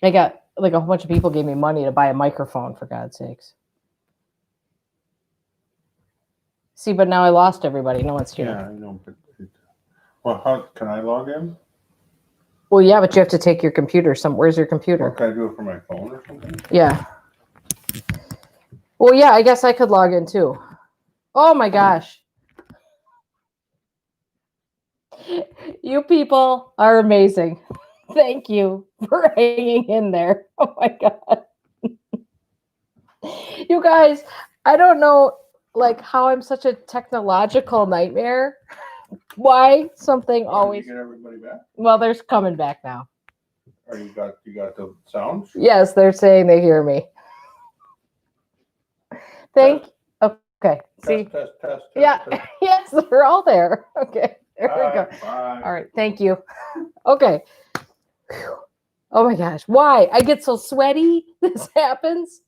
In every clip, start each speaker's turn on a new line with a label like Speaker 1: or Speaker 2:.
Speaker 1: I got like a whole bunch of people gave me money to buy a microphone, for God's sakes. See, but now I lost everybody. No one's here.
Speaker 2: Yeah, I know. But well, how can I log in?
Speaker 1: Well, yeah, but you have to take your computer. Where's your computer?
Speaker 2: Or can I do it from my phone or something?
Speaker 1: Yeah. Well, yeah, I guess I could log in too. Oh my gosh. You people are amazing. Thank you for hanging in there. Oh my God. You guys, I don't know like how I'm such a technological nightmare. Why something always
Speaker 2: Did you get everybody back?
Speaker 1: Well, they're coming back now.
Speaker 2: Or you got the sounds?
Speaker 1: Yes, they're saying they hear me. Okay. See.
Speaker 2: Test.
Speaker 1: Yeah.
Speaker 2: Test.
Speaker 1: Yes, they're all there. Okay. There we go.
Speaker 2: Bye.
Speaker 1: All right. Thank you. Okay. Whew. Oh my gosh. Why? I get so sweaty. This happens.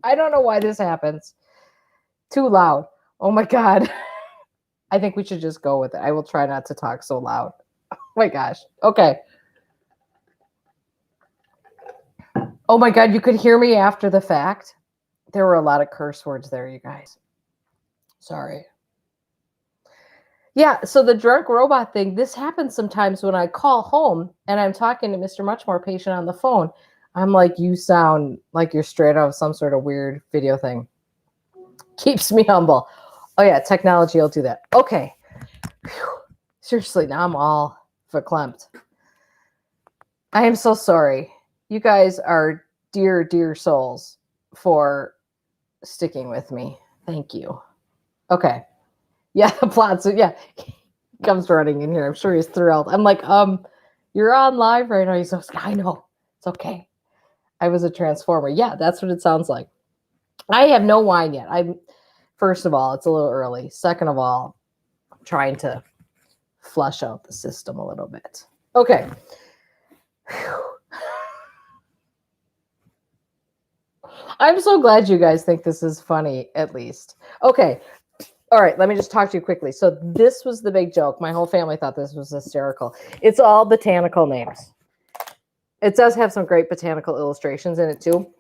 Speaker 1: I don't know why this happens. Too loud. Oh my God. I think we should just go with it. I will try not to talk so loud. Oh my gosh. Okay. Oh my God. You could hear me after the fact. There were a lot of curse words there, you guys. Sorry. Yeah, so the drunk robot thing, this happens sometimes when I call home and I'm talking to Mr. Muchmore patient on the phone. I'm like, you sound like you're straight out of some sort of weird video thing. Keeps me humble. Oh yeah, technology will do that. Okay. Whew. Seriously, now I'm all verklempt. I am so sorry. You guys are dear, dear souls for sticking with me. Thank you. Okay. Yeah, the plots. Yeah, he comes running in here. I'm sure he's thrilled. I'm like, you're on live right now. He's so, I know. It's okay. I was a transformer. Yeah, that's what it sounds like. I have no wine yet. First of all, it's a little early. Second of all, I'm trying to flush out the system a little bit. Okay. Whew. I'm so glad you guys think this is funny, at least. Okay. All right, let me just talk to you quickly. So this was the big joke. My whole family thought this was hysterical. It's all botanical names. It does have some great botanical illustrations in it too,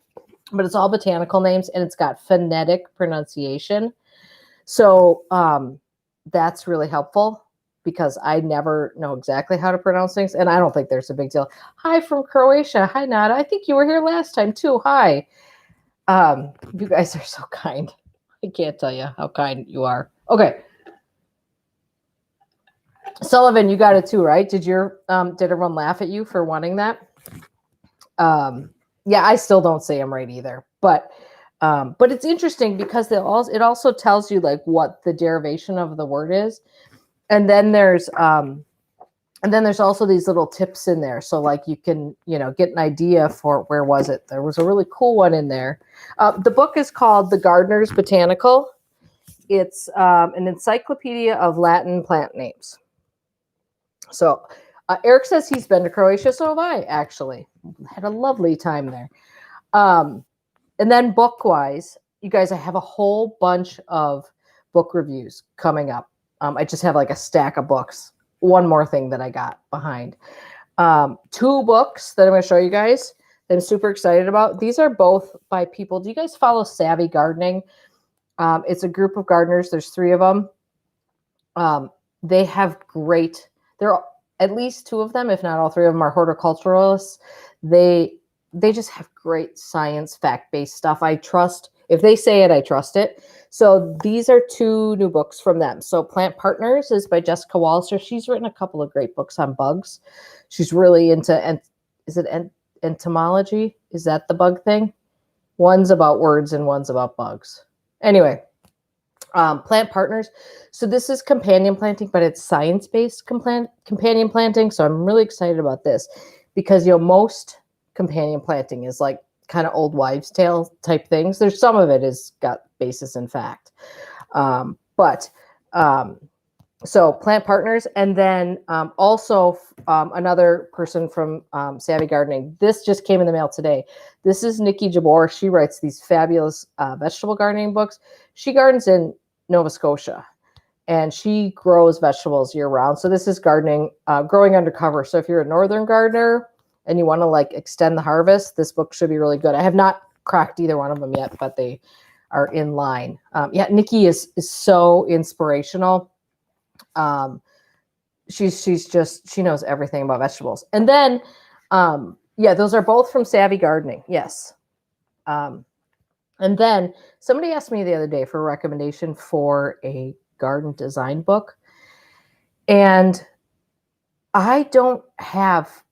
Speaker 1: but it's all botanical names and it's got phonetic pronunciation. So that's really helpful because I never know exactly how to pronounce things, and I don't think there's a big deal. Hi from Croatia. Hi, Nada. I think you were here last time too. Hi. You guys are so kind. I can't tell you how kind you are. Okay. Sullivan, you got it too, right? Did everyone laugh at you for wanting that? Yeah, I still don't say them right either. But it's interesting because it also tells you like what the derivation of the word is. And then there's also these little tips in there. So like you can, get an idea for where was it? There was a really cool one in there. The book is called The Gardener's Botanical. It's an encyclopedia of Latin plant names. So Eric says he's been to Croatia. So have I, actually. Had a lovely time there. And then book-wise, you guys, I have a whole bunch of book reviews coming up. I just have like a stack of books. One more thing that I got behind. 2 books that I'm going to show you guys that I'm super excited about. These are both by people. Do you guys follow Savvy Gardening? It's a group of gardeners. There's 3 of them. They have great, they're at least 2 of them, if not all 3 of them, are horticulturalists. They just have great science, fact-based stuff. I trust, if they say it, I trust it. So these are 2 new books from them. So Plant Partners is by Jessica Walliser. She's written a couple of great books on bugs. She's really into, entomology? Is that the bug thing? One's about words and one's about bugs. Anyway, Plant Partners. So this is companion planting, but it's science-based companion planting. So I'm really excited about this because, most companion planting is like kind of old wives' tale type things. There's some of it has got basis in fact. So Plant Partners, and then also another person from Savvy Gardening. This just came in the mail today. This is Nikki Jabor. She writes these fabulous vegetable gardening books. She gardens in Nova Scotia, and she grows vegetables year round. So this is gardening, growing undercover. So if you're a northern gardener and you want to like extend the harvest, this book should be really good. I have not cracked either one of them yet, but they are in line. Yeah, Nikki is so inspirational. She's just, she knows everything about vegetables. And then, yeah, those are both from Savvy Gardening. Yes. And then somebody asked me the other day for a recommendation for a garden design book. And I don't have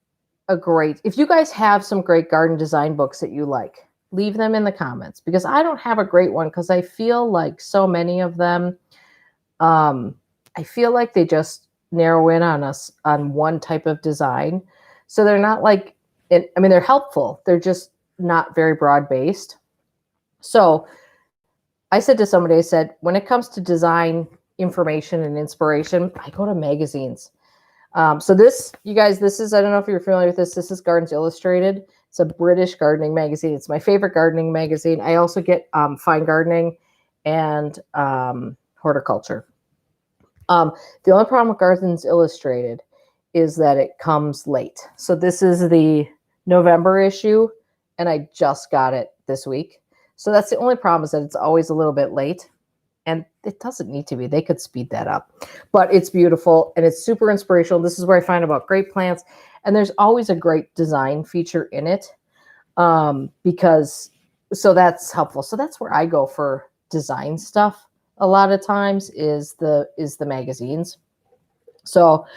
Speaker 1: a great, if you guys have some great garden design books that you like, leave them in the comments, because I don't have a great one, because I feel like so many of them, I feel like they just narrow in on us on one type of design. So they're not like, I mean, they're helpful. They're just not very broad based. So I said to somebody, I said, when it comes to design information and inspiration, I go to magazines. So this, you guys, this is, I don't know if you're familiar with this. This is Gardens Illustrated. It's a British gardening magazine. It's my favorite gardening magazine. I also get fine gardening and horticulture. The only problem with Gardens Illustrated is that it comes late. So this is the November issue, and I just got it this week. So that's the only problem, is that it's always a little bit late, and it doesn't need to be. They could speed that up, but it's beautiful and it's super inspirational. This is where I find about great plants, and there's always a great design feature in it, because so that's helpful. So that's where I go for design stuff. A lot of times is the magazines. So,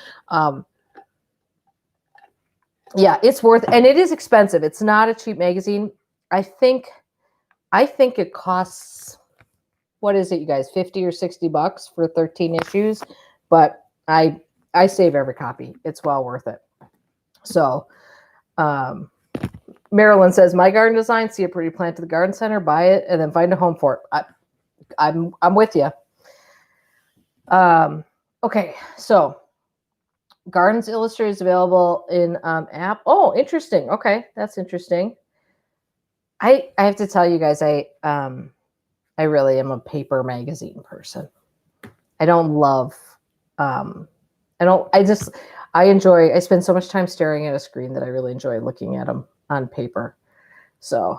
Speaker 1: yeah, it's worth, and it is expensive. It's not a cheap magazine. I think it costs, what is it, you guys, 50 or 60 bucks for 13 issues, but I save every copy. It's well worth it. So, Marilyn says, my garden design, see a pretty plant at the garden center, buy it, and then find a home for it. I'm with you. Okay, so Gardens Illustrated is available in app. Oh, interesting. Okay, that's interesting. I have to tell you guys, I really am a paper magazine person. I don't love, I spend so much time staring at a screen that I really enjoy looking at them on paper. So,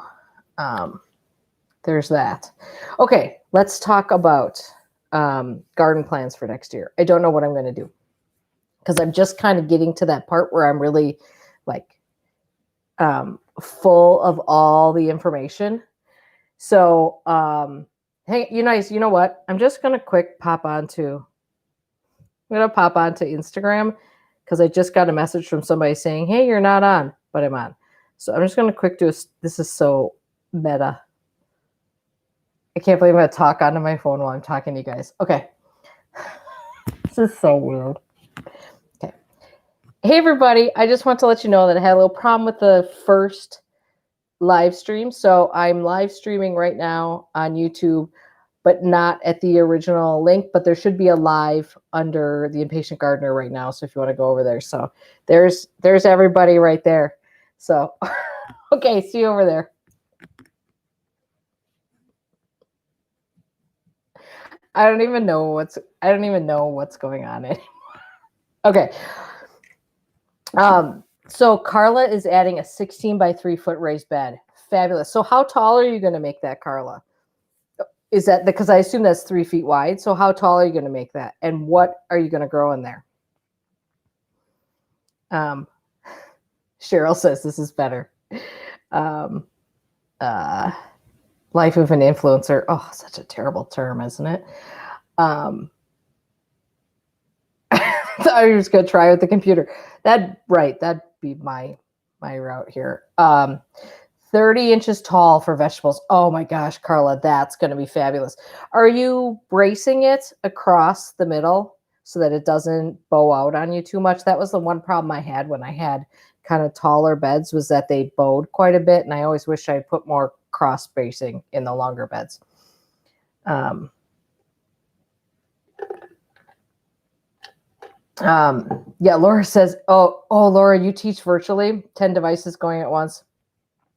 Speaker 1: there's that. Okay, let's talk about garden plans for next year. I don't know what I'm going to do, because I'm just kind of getting to that part where I'm really like full of all the information. So, hey, you know what? I'm just going to pop onto Instagram, because I just got a message from somebody saying, hey, you're not on, but I'm on. So I'm just going to this is so meta. I can't believe I'm going to talk onto my phone while I'm talking to you guys. Okay. This is so weird. Okay. Hey, everybody. I just want to let you know that I had a little problem with the first live stream. So I'm live streaming right now on YouTube, but not at the original link. But there should be a live under the Impatient Gardener right now. So if you want to go over there. So there's everybody right there. So, okay. See you over there. I don't even know what's going on anymore. Okay. So Carla is adding a 16 by 3 foot raised bed. Fabulous. So how tall are you going to make that, Carla? Is that because I assume that's 3 feet wide? So how tall are you going to make that? And what are you going to grow in there? Cheryl says this is better. Life of an influencer. Oh, such a terrible term, isn't it? I was going to try with the computer. That'd be my route here. 30 inches tall for vegetables. Oh my gosh, Carla, that's going to be fabulous. Are you bracing it across the middle so that it doesn't bow out on you too much? That was the one problem I had when I had kind of taller beds, was that they bowed quite a bit, and I always wish I put more cross spacing in the longer beds. Yeah, Laura says, oh, Laura, you teach virtually, 10 devices going at once.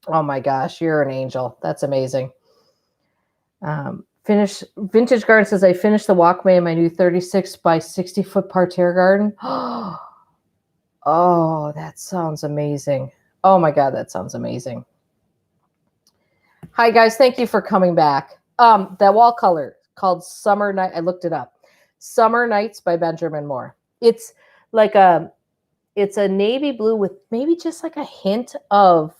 Speaker 1: Oh my gosh, you're an angel. That's amazing. Vintage Garden says, I finished the walkway in my new 36 by 60 foot parterre garden. Oh, that sounds amazing. Oh my God, that sounds amazing. Hi guys, thank you for coming back. That wall color called Summer Night. I looked it up. Summer Nights by Benjamin Moore. It's like it's a navy blue with maybe just like a hint of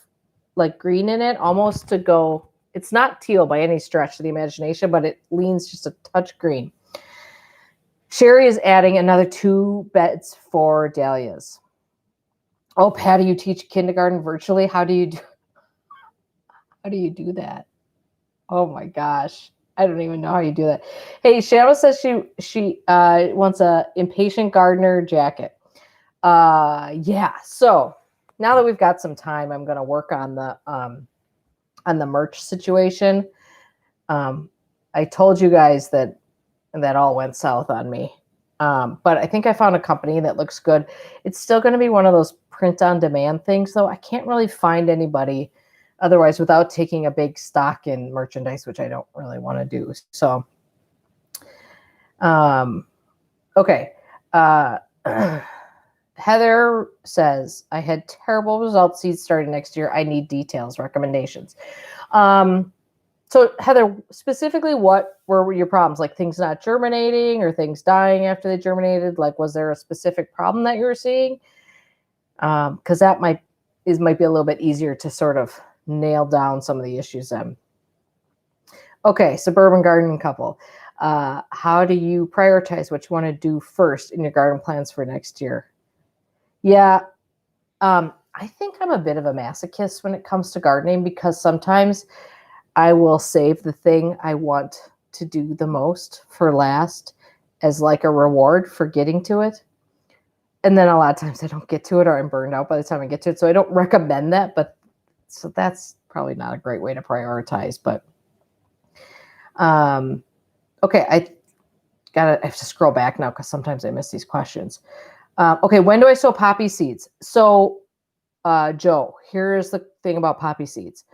Speaker 1: like green in it, almost to go. It's not teal by any stretch of the imagination, but it leans just a touch green. Sherry is adding another 2 beds for dahlias. Oh, Patty, you teach kindergarten virtually? How do you do that? Oh my gosh. I don't even know how you do that. Hey, Shanna says she wants a impatient gardener jacket. Yeah. So now that we've got some time, I'm gonna work on the merch situation. I told you guys that all went south on me. But I think I found a company that looks good. It's still going to be one of those print on demand things, though. I can't really find anybody otherwise without taking a big stock in merchandise, which I don't really want to do. So, okay. Heather says, I had terrible results seeds starting next year. I need details, recommendations. So Heather, specifically, what were your problems? Like things not germinating or things dying after they germinated? Like, was there a specific problem that you were seeing? Because that might be a little bit easier to sort of nail down some of the issues then. Okay, suburban gardening couple. How do you prioritize what you want to do first in your garden plans for next year? Yeah, I think I'm a bit of a masochist when it comes to gardening because sometimes I will save the thing I want to do the most for last as like a reward for getting to it. And then a lot of times I don't get to it or I'm burned out by the time I get to it. So I don't recommend that, but so that's probably not a great way to prioritize, but okay, I have to scroll back now because sometimes I miss these questions. Okay, when do I sow poppy seeds? So Joe, here's the thing about poppy seeds.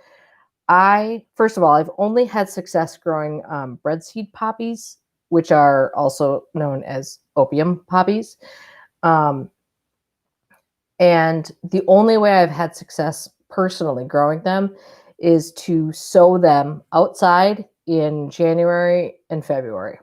Speaker 1: First of all, I've only had success growing breadseed poppies, which are also known as opium poppies. And the only way I've had success personally growing them is to sow them outside in January and February.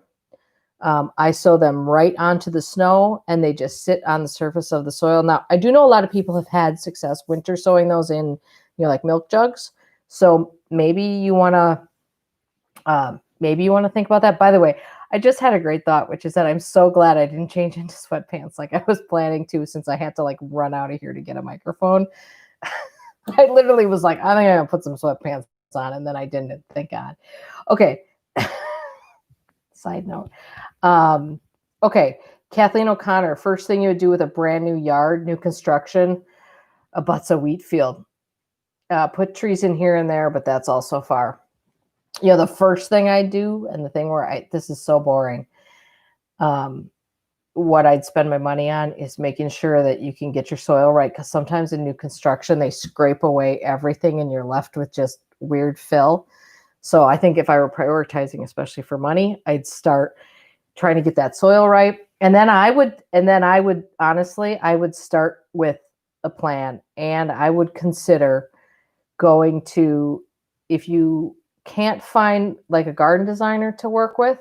Speaker 1: I sow them right onto the snow and they just sit on the surface of the soil. Now, I do know a lot of people have had success winter sowing those in, like milk jugs. So maybe you want to think about that. By the way, I just had a great thought, which is that I'm so glad I didn't change into sweatpants like I was planning to, since I had to like run out of here to get a microphone. I literally was like, I think I'm gonna put some sweatpants on, and then I didn't. Thank God. Okay. Side note. Okay, Kathleen O'Connor. First thing you would do with a brand new yard, new construction, abuts a wheat field. Put trees in here and there, but that's all so far. The first thing I do, and the thing where this is so boring, what I'd spend my money on is making sure that you can get your soil right. Because sometimes in new construction, they scrape away everything and you're left with just weird fill. So I think if I were prioritizing, especially for money, I'd start trying to get that soil right. And then I would honestly, I would start with a plan, and I would consider going to, if you can't find like a garden designer to work with,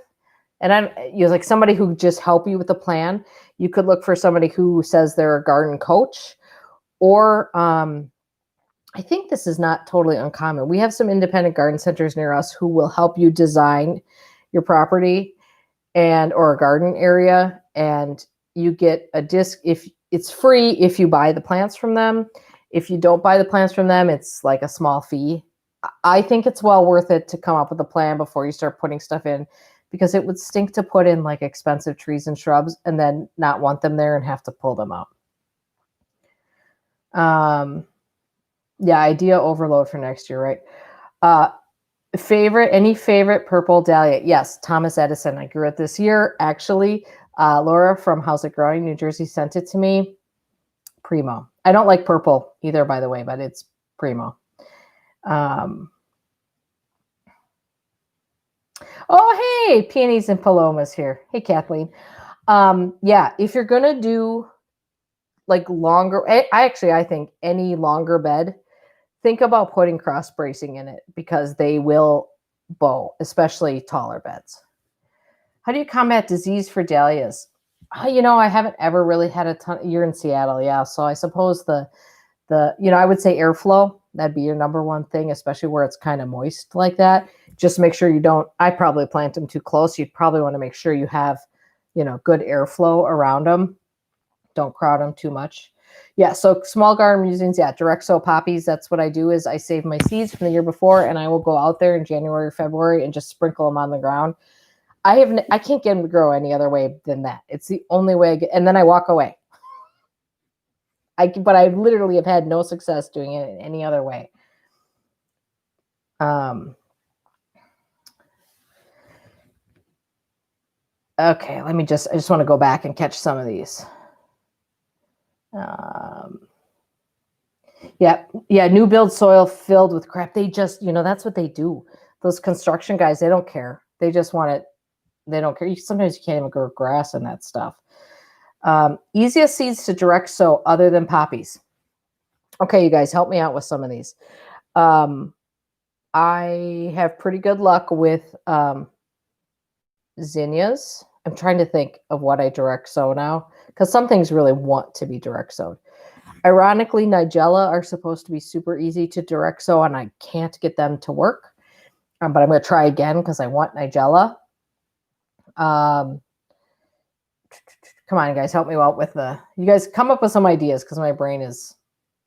Speaker 1: and like somebody who just help you with the plan, you could look for somebody who says they're a garden coach, or I think this is not totally uncommon. We have some independent garden centers near us who will help you design your property or a garden area, and you get a disc. If it's free if you buy the plants from them. If you don't buy the plants from them, it's like a small fee. I think it's well worth it to come up with a plan before you start putting stuff in, because it would stink to put in like expensive trees and shrubs and then not want them there and have to pull them out. Yeah, idea overload for next year, right? Any favorite purple dahlia? Yes, Thomas Edison. I grew it this year. Actually, Laura from How's It Growing, New Jersey sent it to me. Primo. I don't like purple either, by the way, but it's primo. Oh, hey, Peonies and Palomas here. Hey, Kathleen. Yeah, if you're going to do like longer, I think any longer bed, think about putting cross bracing in it because they will bow, especially taller beds. How do you combat disease for dahlias? I haven't ever really had a ton. You're in Seattle, yeah. So I suppose I would say airflow. That'd be your number one thing, especially where it's kind of moist like that. Just make sure you don't. I probably plant them too close. You'd probably want to make sure you have, good airflow around them. Don't crowd them too much. Yeah, so small garden musings, yeah, direct sow poppies. That's what I do is I save my seeds from the year before, and I will go out there in January or February and just sprinkle them on the ground. I can't get them to grow any other way than that. It's the only way and then I walk away. But I literally have had no success doing it in any other way. Okay, I just want to go back and catch some of these. Yeah, new build soil filled with crap. They just, that's what they do. Those construction guys, they don't care. They just want it. They don't care. Sometimes you can't even grow grass in that stuff. Easiest seeds to direct sow other than poppies. Okay, you guys, help me out with some of these. I have pretty good luck with zinnias. I'm trying to think of what I direct sow now because some things really want to be direct sowed. Ironically, Nigella are supposed to be super easy to direct sow, and I can't get them to work. But I'm going to try again because I want Nigella. Come on, guys, help me out with you guys come up with some ideas because my brain is,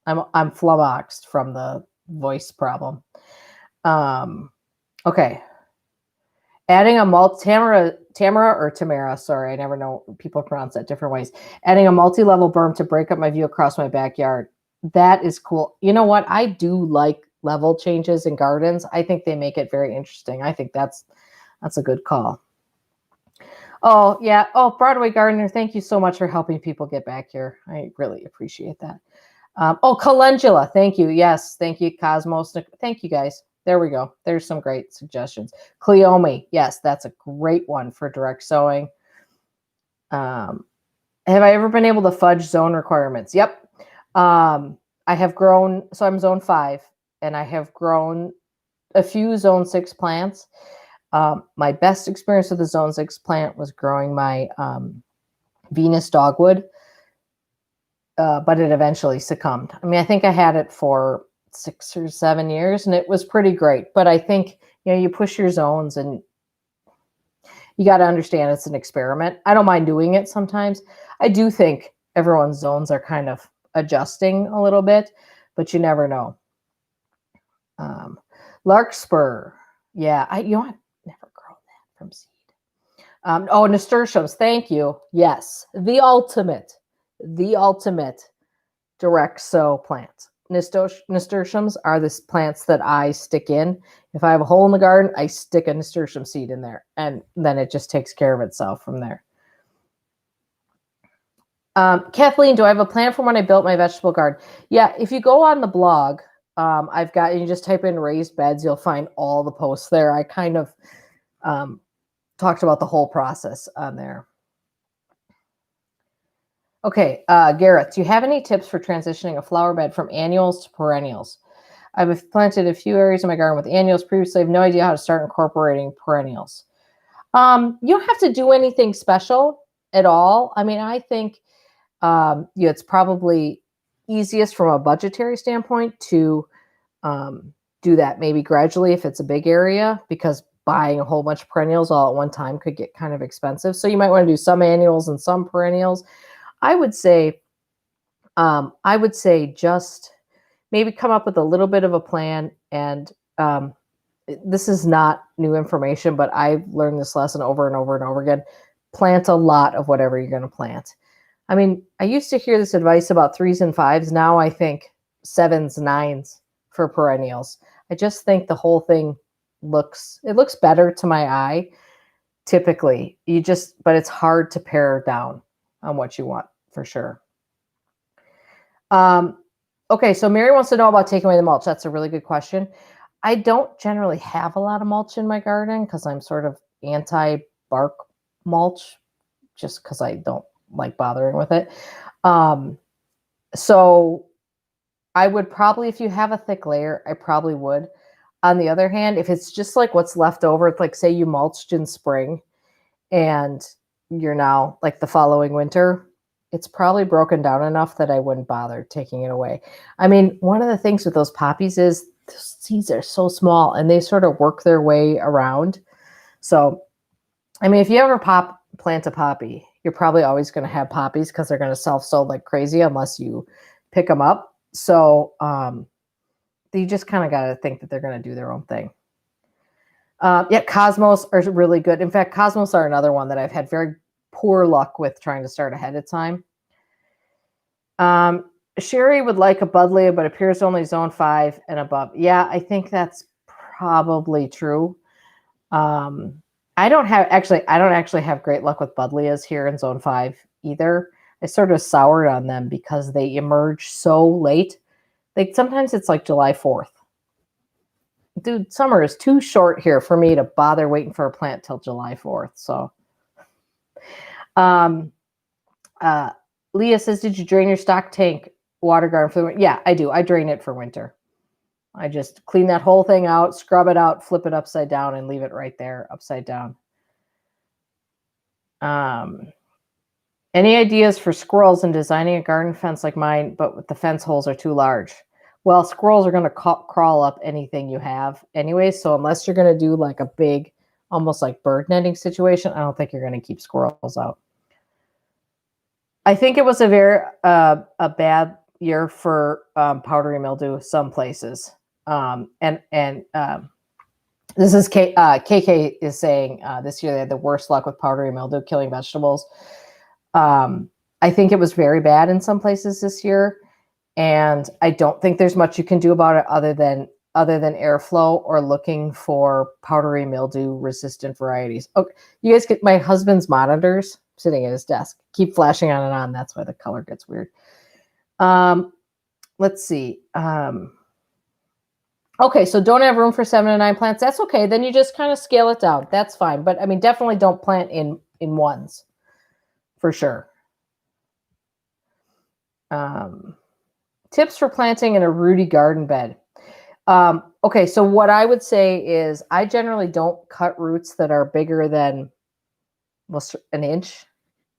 Speaker 1: I'm flummoxed from the voice problem. Okay. Adding a Tamara or Tamara, sorry, I never know, people pronounce that different ways. Adding a multi-level berm to break up my view across my backyard. That is cool. You know what? I do like level changes in gardens. I think they make it very interesting. I think that's a good call. Oh, yeah. Oh, Broadway Gardener, thank you so much for helping people get back here. I really appreciate that. Calendula, thank you. Yes, thank you, Cosmos. Thank you, guys. There we go. There's some great suggestions. Cleome, yes, that's a great one for direct sowing. Have I ever been able to fudge zone requirements? Yep. I have grown, so I'm zone 5, and I have grown a few zone 6 plants. My best experience with the zone 6 plant was growing my Venus dogwood, but it eventually succumbed. I mean, I think I had it for 6 or 7 years, and it was pretty great. But I think, you push your zones, and you got to understand it's an experiment. I don't mind doing it sometimes. I do think everyone's zones are kind of adjusting a little bit, but you never know. Larkspur. Yeah, I've never grown that from seed. Nasturtiums. Thank you. Yes, the ultimate direct sow plant. Nasturtiums are the plants that I stick in. If I have a hole in the garden, I stick a nasturtium seed in there, and then it just takes care of itself from there. Kathleen, do I have a plan for when I built my vegetable garden? Yeah, if you go on the blog, you just type in raised beds, you'll find all the posts there. I kind of talked about the whole process on there. Okay, Garrett, do you have any tips for transitioning a flower bed from annuals to perennials? I've planted a few areas in my garden with annuals previously. I have no idea how to start incorporating perennials. You don't have to do anything special at all. I mean, I think it's probably easiest from a budgetary standpoint to do that maybe gradually if it's a big area, because buying a whole bunch of perennials all at one time could get kind of expensive. So you might want to do some annuals and some perennials. I would say just maybe come up with a little bit of a plan. And this is not new information, but I've learned this lesson over and over and over again. Plant a lot of whatever you're going to plant. I mean, I used to hear this advice about 3s and 5s. Now I think 7s, 9s for perennials. I just think the whole thing looks better to my eye. Typically, but it's hard to pare down on what you want for sure. Okay, so Mary wants to know about taking away the mulch. That's a really good question. I don't generally have a lot of mulch in my garden because I'm sort of anti-bark mulch, just because I don't like bothering with it. So I would probably, if you have a thick layer, I probably would. On the other hand, if it's just like what's left over, it's like say you mulched in spring and you're now like the following winter, it's probably broken down enough that I wouldn't bother taking it away. I mean, one of the things with those poppies is the seeds are so small and they sort of work their way around. So, I mean, if you ever plant a poppy, you're probably always going to have poppies because they're going to self-sow like crazy unless you pick them up. So, you just kind of got to think that they're going to do their own thing. Yeah, Cosmos are really good. In fact, Cosmos are another one that I've had very poor luck with trying to start ahead of time. Sherry would like a Buddleia, but appears only zone 5 and above. Yeah, I think that's probably true. I don't actually have great luck with Buddleias here in zone 5 either. I sort of soured on them because they emerge so late. Like sometimes it's like July 4th. Dude, summer is too short here for me to bother waiting for a plant till July 4th. So, Leah says, did you drain your stock tank water garden for the winter? Yeah, I do. I drain it for winter. I just clean that whole thing out, scrub it out, flip it upside down, and leave it right there upside down. Any ideas for squirrels in designing a garden fence like mine, but the fence holes are too large? Well, squirrels are going to crawl up anything you have anyway. So unless you're going to do like a big, almost like bird netting situation, I don't think you're going to keep squirrels out. I think it was a bad year for powdery mildew some places. This is KK is saying this year they had the worst luck with powdery mildew killing vegetables. I think it was very bad in some places this year, and I don't think there's much you can do about it other than airflow or looking for powdery mildew resistant varieties. Okay, you guys get my husband's monitors sitting at his desk keep flashing on and on. That's why the color gets weird. Let's see. Okay, so don't have room for 7 to 9 plants. That's okay. Then you just kind of scale it down. That's fine. But I mean, definitely don't plant in ones for sure. Tips for planting in a Rudy garden bed. Okay, so what I would say is I generally don't cut roots that are bigger than almost an inch.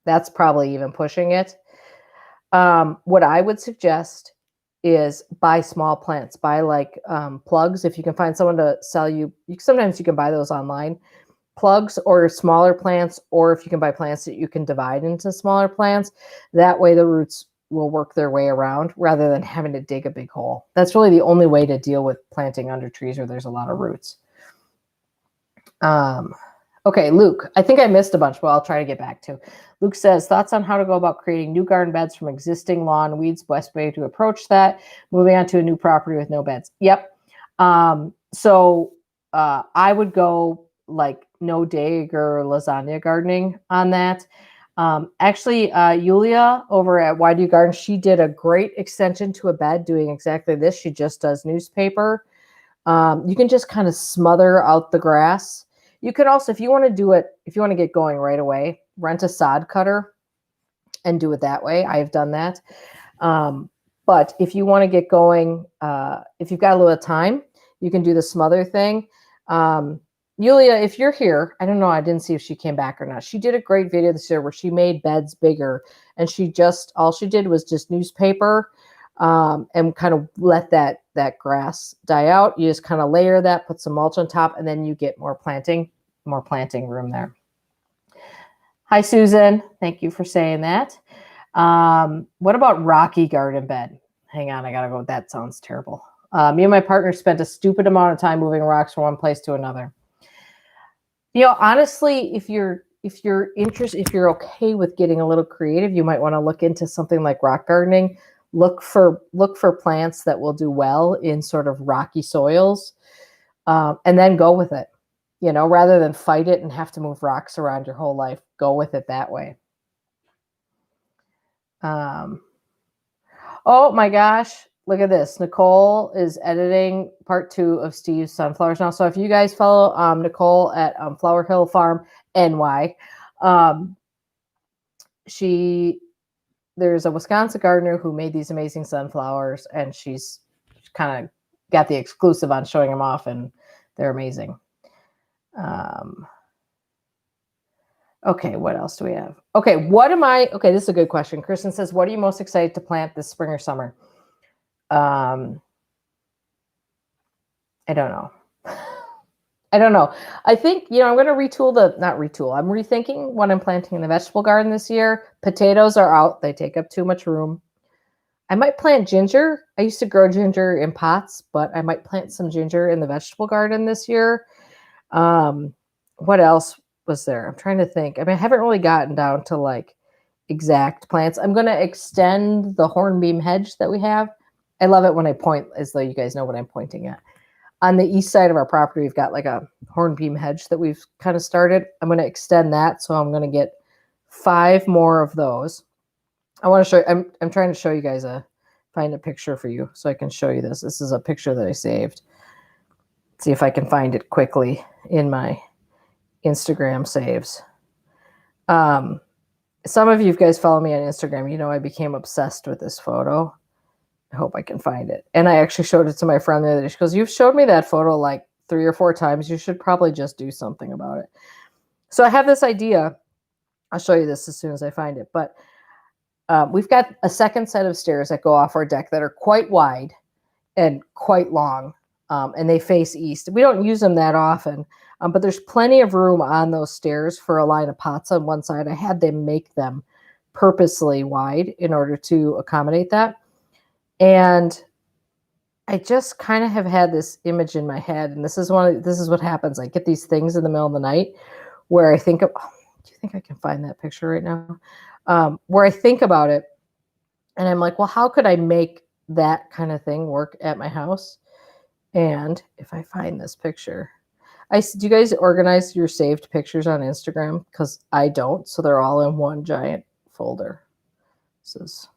Speaker 1: That's probably even pushing it. What I would suggest is buy small plants. Buy like plugs. If you can find someone to sell you, sometimes you can buy those online. Plugs or smaller plants, or if you can buy plants that you can divide into smaller plants. That way the roots will work their way around rather than having to dig a big hole. That's really the only way to deal with planting under trees where there's a lot of roots. Okay, Luke, I think I missed a bunch, but I'll try to get back to. Luke says, thoughts on how to go about creating new garden beds from existing lawn weeds, best way to approach that, moving on to a new property with no beds. Yep. So I would go like no dig or lasagna gardening on that. Actually, Yulia over at Why Do You Garden, she did a great extension to a bed doing exactly this. She just does newspaper. You can just kind of smother out the grass. You could also, if you want to do it, if you want to get going right away, rent a sod cutter and do it that way. I've done that. But if you want to get going, if you've got a little time, you can do the smother thing. Yulia, if you're here, I don't know, I didn't see if she came back or not. She did a great video this year where she made beds bigger, and all she did was just newspaper and kind of let that grass die out. You just kind of layer that, put some mulch on top, and then you get more planting room there. Hi, Susan. Thank you for saying that. What about rocky garden bed? Hang on, I gotta go. That sounds terrible. Me and my partner spent a stupid amount of time moving rocks from one place to another. You know, honestly, if you're interested, if you're okay with getting a little creative, you might want to look into something like rock gardening. Look for plants that will do well in sort of rocky soils, and then go with it. You know, rather than fight it and have to move rocks around your whole life, go with it that way. Oh my gosh. Look at this. Nicole is editing part 2 of Steve's Sunflowers now. So if you guys follow Nicole at Flower Hill Farm NY, she there's a Wisconsin gardener who made these amazing sunflowers, and she's kind of got the exclusive on showing them off, and they're amazing. Okay, what else do we have? Okay, okay, this is a good question. Kristen says, what are you most excited to plant this spring or summer? I don't know. I don't know. I think, I'm going to not retool. I'm rethinking what I'm planting in the vegetable garden this year. Potatoes are out. They take up too much room. I might plant ginger. I used to grow ginger in pots, but I might plant some ginger in the vegetable garden this year. What else was there? I'm trying to think. I haven't really gotten down to like exact plants. I'm going to extend the hornbeam hedge that we have. I love it when I point as though you guys know what I'm pointing at. On the east side of our property, we've got like a hornbeam hedge that we've kind of started. I'm going to extend that. So I'm going to get 5 more of those. I want to show you, I'm trying to show you guys find a picture for you so I can show you this. This is a picture that I saved. Let's see if I can find it quickly in my Instagram saves. Some of you guys follow me on Instagram. I became obsessed with this photo. I hope I can find it. And I actually showed it to my friend the other day. She goes, you've showed me that photo like 3 or 4 times. You should probably just do something about it. So I have this idea. I'll show you this as soon as I find it. But we've got a second set of stairs that go off our deck that are quite wide and quite long. And they face east. We don't use them that often. But there's plenty of room on those stairs for a line of pots on one side. I had them make them purposely wide in order to accommodate that. And I just kind of have had this image in my head, and this is what happens. I get these things in the middle of the night where I think of, do you think I can find that picture right now? Where I think about it, and I'm like, well, how could I make that kind of thing work at my house? And if I find this picture, do you guys organize your saved pictures on Instagram? Because I don't, so they're all in one giant folder. This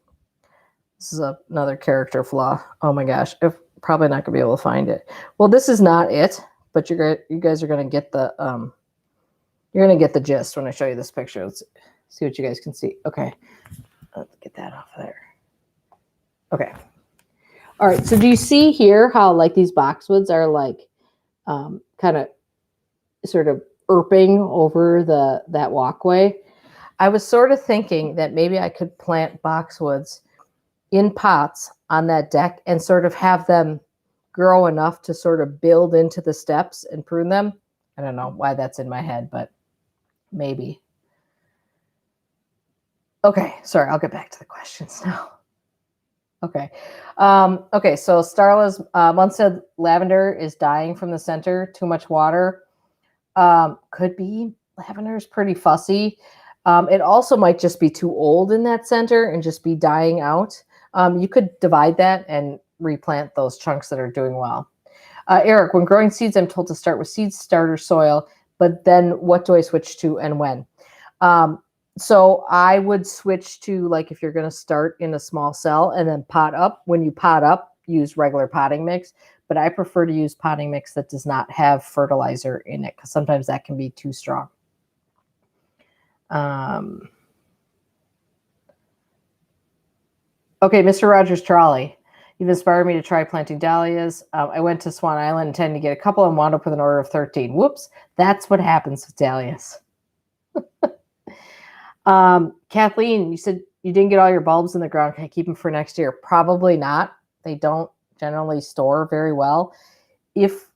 Speaker 1: is another character flaw. Oh my gosh, I'm probably not gonna be able to find it. Well, this is not it, but you guys are gonna get the gist when I show you this picture. Let's see what you guys can see. Okay, let's get that off of there. Okay. All right. So do you see here how like these boxwoods are like kind of sort of erping over that walkway? I was sort of thinking that maybe I could plant boxwoods in pots on that deck and sort of have them grow enough to sort of build into the steps and prune them. I don't know why that's in my head, but maybe. Okay, sorry, I'll get back to the questions now. Okay. Okay, so Starla's Munstead lavender is dying from the center, too much water. Could be. Lavender is pretty fussy. It also might just be too old in that center and just be dying out. You could divide that and replant those chunks that are doing well. Eric, when growing seeds, I'm told to start with seed starter soil, but then what do I switch to and when? So I would switch to, like, if you're going to start in a small cell and then pot up. When you pot up, use regular potting mix, but I prefer to use potting mix that does not have fertilizer in it because sometimes that can be too strong. Okay, Mr. Rogers Trolley, you've inspired me to try planting dahlias. I went to Swan Island intending to get a couple and wound up with an order of 13. Whoops, that's what happens with dahlias. Kathleen, you said you didn't get all your bulbs in the ground. Can I keep them for next year? Probably not. They don't generally store very well. If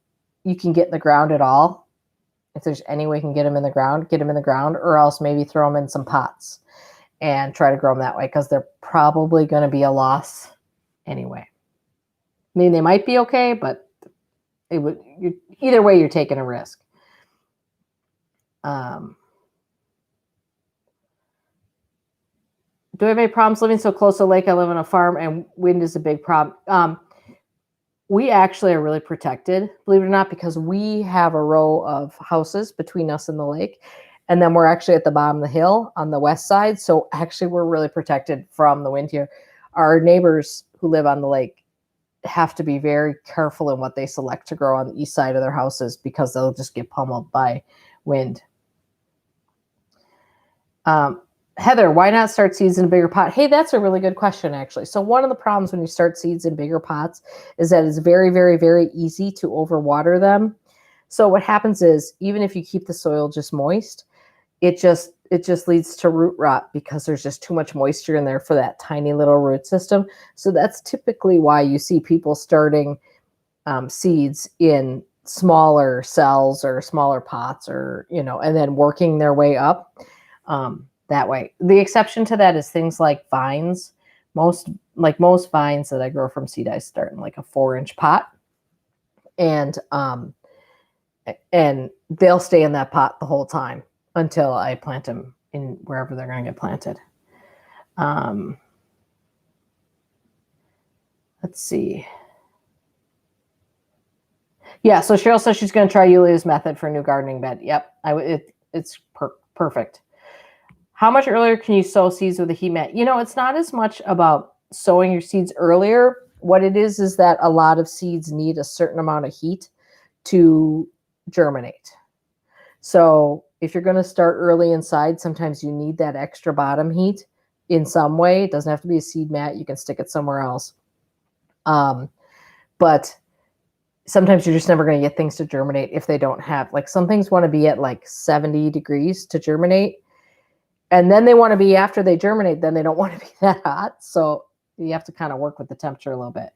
Speaker 1: you can get in the ground at all, if there's any way you can get them in the ground, get them in the ground, or else maybe throw them in some pots and try to grow them that way because they're probably going to be a loss anyway. I mean, they might be okay, but either way, you're taking a risk. Do I have any problems living so close to a lake? I live on a farm and wind is a big problem. We actually are really protected, believe it or not, because we have a row of houses between us and the lake. And then we're actually at the bottom of the hill on the west side. So actually we're really protected from the wind here. Our neighbors who live on the lake have to be very careful in what they select to grow on the east side of their houses because they'll just get pummeled by wind. Heather, why not start seeds in a bigger pot? Hey, that's a really good question, actually. So one of the problems when you start seeds in bigger pots is that it's very, very, very easy to overwater them. So what happens is, even if you keep the soil just moist, it just leads to root rot because there's just too much moisture in there for that tiny little root system. So that's typically why you see people starting seeds in smaller cells or smaller pots, or and then working their way up. That way. The exception to that is things like vines. Most vines that I grow from seed, I start in like a 4-inch pot, and they'll stay in that pot the whole time until I plant them in wherever they're going to get planted. Let's see. Yeah, so Cheryl says she's going to try Yulia's method for a new gardening bed. Yep, it's perfect. How much earlier can you sow seeds with a heat mat? It's not as much about sowing your seeds earlier. What it is that a lot of seeds need a certain amount of heat to germinate. So if you're going to start early inside, sometimes you need that extra bottom heat in some way. It doesn't have to be a seed mat. You can stick it somewhere else. But sometimes you're just never going to get things to germinate if they don't have, like, some things want to be at like 70 degrees to germinate. And then they want to be, after they germinate, then they don't want to be that hot. So you have to kind of work with the temperature a little bit.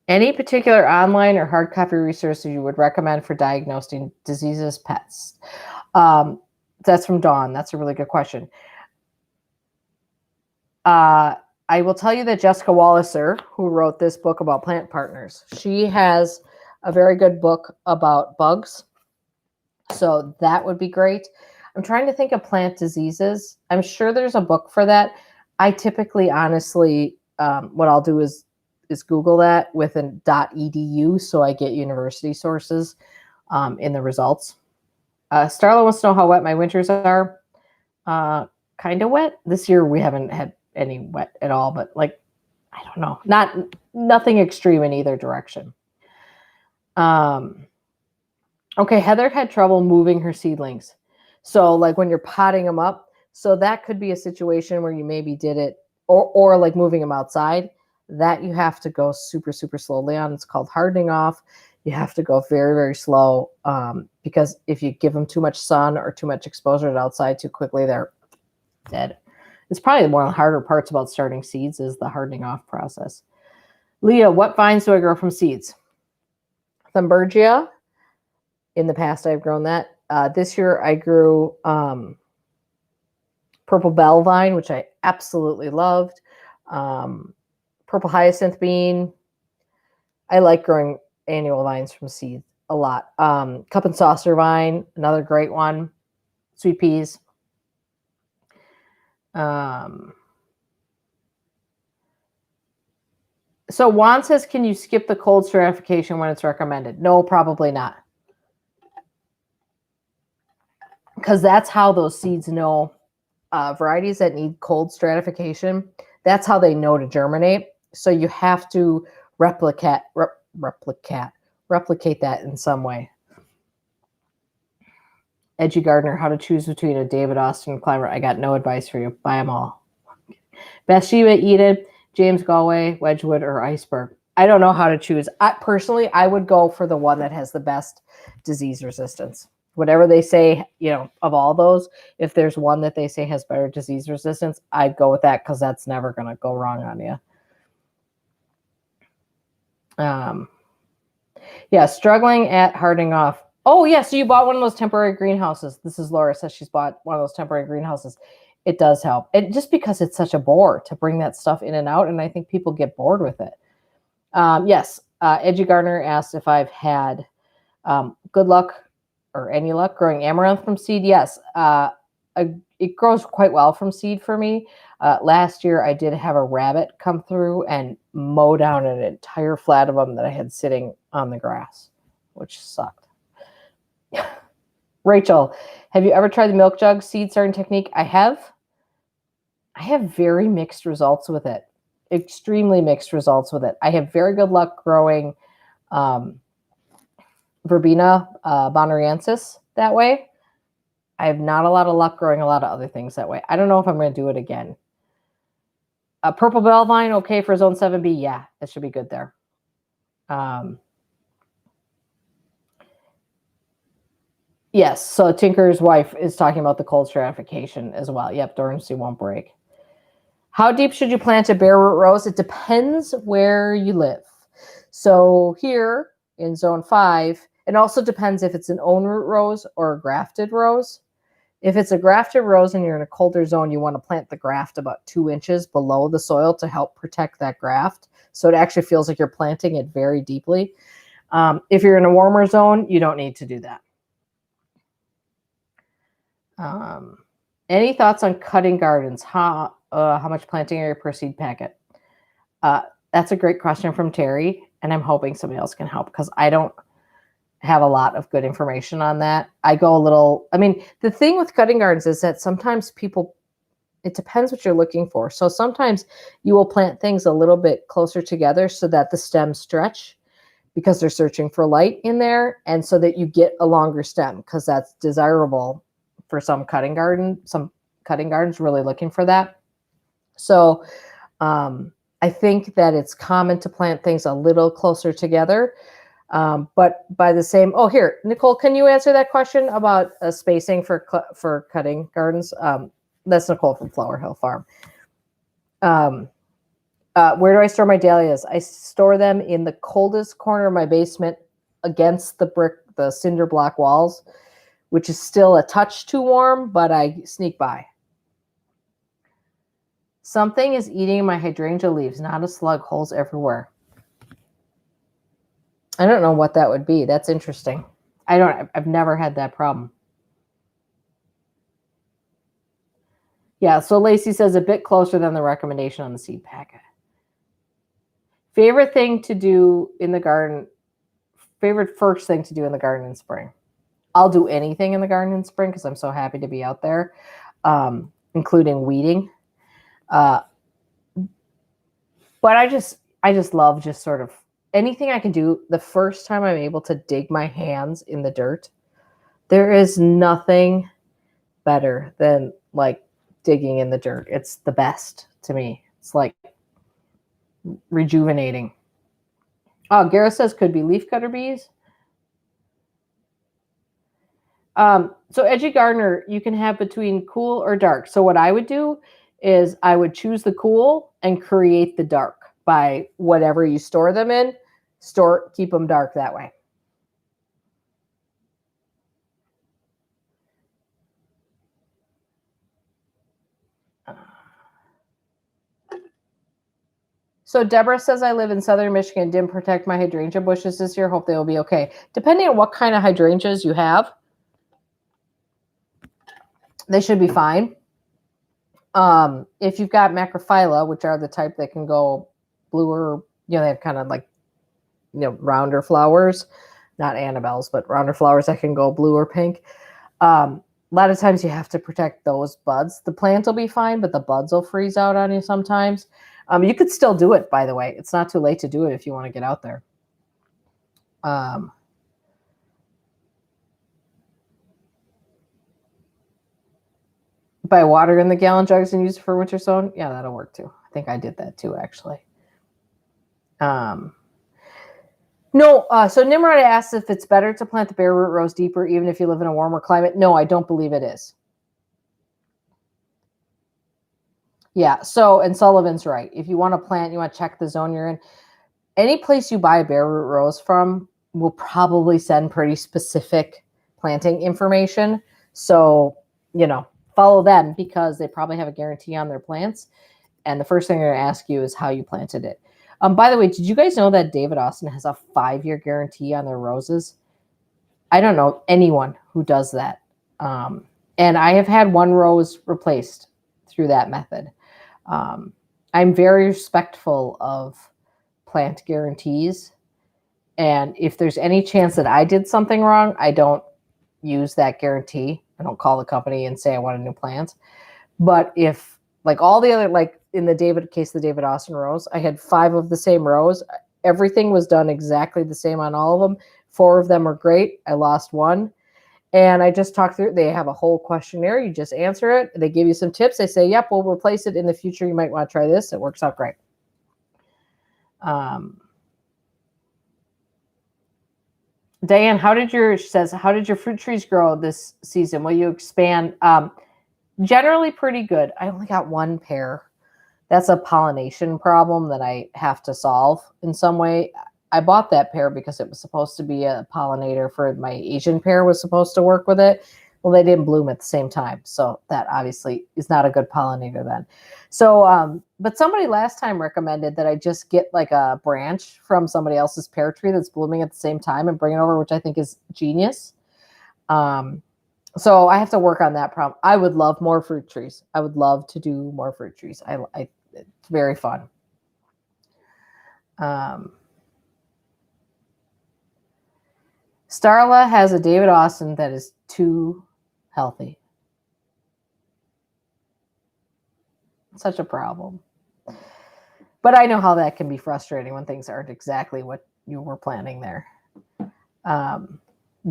Speaker 1: Any particular online or hard copy resources you would recommend for diagnosing diseases pets? That's from Dawn. That's a really good question. I will tell you that Jessica Walliser, who wrote this book about plant partners, she has a very good book about bugs. So that would be great. I'm trying to think of plant diseases. I'm sure there's a book for that. I typically, honestly, what I'll do is Google that with an .edu, so I get university sources in the results. Starla wants to know how wet my winters are. Kind of wet. This year we haven't had any wet at all, but like, I don't know. Nothing extreme in either direction. Okay, Heather had trouble moving her seedlings. So like when you're potting them up, so that could be a situation where you maybe did it, or like moving them outside, that you have to go super, super slowly on. It's called hardening off. You have to go very, very slow because if you give them too much sun or too much exposure outside too quickly, they're dead. It's probably one of the harder parts about starting seeds is the hardening off process. Leah, what vines do I grow from seeds? Thunbergia. In the past, I've grown that. This year, I grew purple bell vine, which I absolutely loved. Purple hyacinth bean. I like growing annual vines from seed a lot. Cup and saucer vine, another great one. Sweet peas. So Juan says, can you skip the cold stratification when it's recommended? No, probably not. Because that's how those seeds know. Varieties that need cold stratification, that's how they know to germinate. So you have to replicate that in some way. Edgy Gardener, how to choose between a David Austin climber. I got no advice for you. Buy them all. Bathsheba, Enid, James Galway, Wedgwood, or Iceberg. I don't know how to choose. Personally, I would go for the one that has the best disease resistance. Whatever they say, of all those, if there's one that they say has better disease resistance, I'd go with that because that's never going to go wrong on you. Yeah, struggling at hardening off. Oh, yeah, so you bought one of those temporary greenhouses. This is Laura says she's bought one of those temporary greenhouses. It does help. Just because it's such a bore to bring that stuff in and out, and I think people get bored with it. Yes, Edgy Gardener asked if I've had good luck or any luck growing amaranth from seed. Yes, it grows quite well from seed for me. Last year, I did have a rabbit come through and mow down an entire flat of them that I had sitting on the grass, which sucked. Rachel, have you ever tried the milk jug seed starting technique? I have. I have very mixed results with it. Extremely mixed results with it. I have very good luck growing Verbena bonariensis that way. I have not a lot of luck growing a lot of other things that way. I don't know if I'm going to do it again. Purple bell vine, okay for zone 7B. Yeah, it should be good there. Yes, so Tinker's wife is talking about the cold stratification as well. Yep, dormancy won't break. How deep should you plant a bare root rose? It depends where you live. So here in zone 5, it also depends if it's an own root rose or a grafted rose. If it's a grafted rose and you're in a colder zone, you want to plant the graft about 2 inches below the soil to help protect that graft. So it actually feels like you're planting it very deeply. If you're in a warmer zone, you don't need to do that. Any thoughts on cutting gardens? How much planting area per seed packet? That's a great question from Terry, and I'm hoping somebody else can help because I don't have a lot of good information on that. I go a little, I mean, the thing with cutting gardens is that sometimes people, it depends what you're looking for. So sometimes you will plant things a little bit closer together so that the stems stretch because they're searching for light in there, and so that you get a longer stem because that's desirable for some cutting gardens really looking for that. So I think that it's common to plant things a little closer together. But by the same, oh, here, Nicole, can you answer that question about spacing for cutting gardens? That's Nicole from Flower Hill Farm. Where do I store my dahlias? I store them in the coldest corner of my basement against the cinder block walls, which is still a touch too warm, but I sneak by. Something is eating my hydrangea leaves, not a slug, holes everywhere. I don't know what that would be. That's interesting. I've never had that problem. Yeah, so Lacey says a bit closer than the recommendation on the seed packet. Favorite thing to do in the garden, favorite first thing to do in the garden in spring. I'll do anything in the garden in spring because I'm so happy to be out there, including weeding. But I just love just sort of anything I can do. The first time I'm able to dig my hands in the dirt, there is nothing better than like digging in the dirt. It's the best to me. It's like rejuvenating. Oh, Gareth says could be leafcutter bees. So edgy gardener, you can have between cool or dark. So what I would do is I would choose the cool and create the dark by whatever you store them in. Keep them dark that way. So Deborah says, I live in southern Michigan, didn't protect my hydrangea bushes this year. Hope they will be okay. Depending on what kind of hydrangeas you have, they should be fine. If you've got macrophylla, which are the type that can go bluer, they have kind of like, rounder flowers, not Annabelle's, but rounder flowers that can go blue or pink. A lot of times you have to protect those buds. The plant will be fine, but the buds will freeze out on you sometimes. You could still do it, by the way. It's not too late to do it if you want to get out there. Buy water in the gallon jugs and use it for winter sowing. Yeah, that'll work too. I think I did that too, actually. No, so Nimrod asks if it's better to plant the bare root rose deeper even if you live in a warmer climate. No, I don't believe it is. Yeah, and Sullivan's right. If you want to plant, you want to check the zone you're in. Any place you buy a bare root rose from will probably send pretty specific planting information. So, follow them because they probably have a guarantee on their plants. And the first thing they're going to ask you is how you planted it. By the way, did you guys know that David Austin has a 5-year guarantee on their roses? I don't know anyone who does that. And I have had one rose replaced through that method. I'm very respectful of plant guarantees. And if there's any chance that I did something wrong, I don't use that guarantee. I don't call the company and say I want a new plant. But if like all the other, like in the the David Austin rose, I had 5 of the same rows. Everything was done exactly the same on all of them. 4 of them were great. I lost 1. And I just talked through, they have a whole questionnaire. You just answer it. They give you some tips. They say, yep, we'll replace it in the future. You might want to try this. It works out great. Diane, she says, how did your fruit trees grow this season? Will you expand? Generally pretty good. I only got one pair. That's a pollination problem that I have to solve in some way. I bought that pear because it was supposed to be a pollinator for my Asian pear was supposed to work with it. Well, they didn't bloom at the same time. So that obviously is not a good pollinator then. So, but somebody last time recommended that I just get like a branch from somebody else's pear tree that's blooming at the same time and bring it over, which I think is genius. So I have to work on that problem. I would love more fruit trees. I would love to do more fruit trees. It's very fun. Starla has a David Austin that is too healthy. Such a problem. But I know how that can be frustrating when things aren't exactly what you were planning there.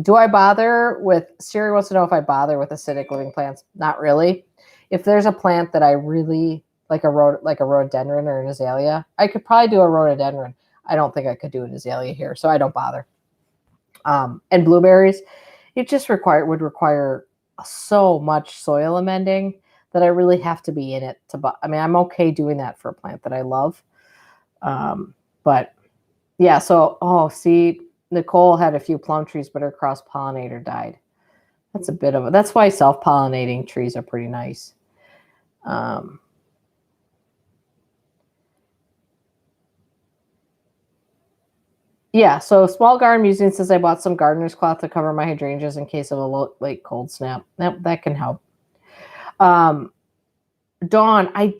Speaker 1: Do I bother with, Siri wants to know if I bother with acidic living plants. Not really. If there's a plant that I really like, a rhododendron or an azalea, I could probably do a rhododendron. I don't think I could do an azalea here, so I don't bother. And blueberries, it just would require so much soil amending that I really have to be in it I mean, I'm okay doing that for a plant that I love. But yeah, so, see, Nicole had a few plum trees, but her cross-pollinator died. That's why self-pollinating trees are pretty nice. Yeah, so Small Garden Museum says I bought some gardener's cloth to cover my hydrangeas in case of a late cold snap. That can help. Dawn, I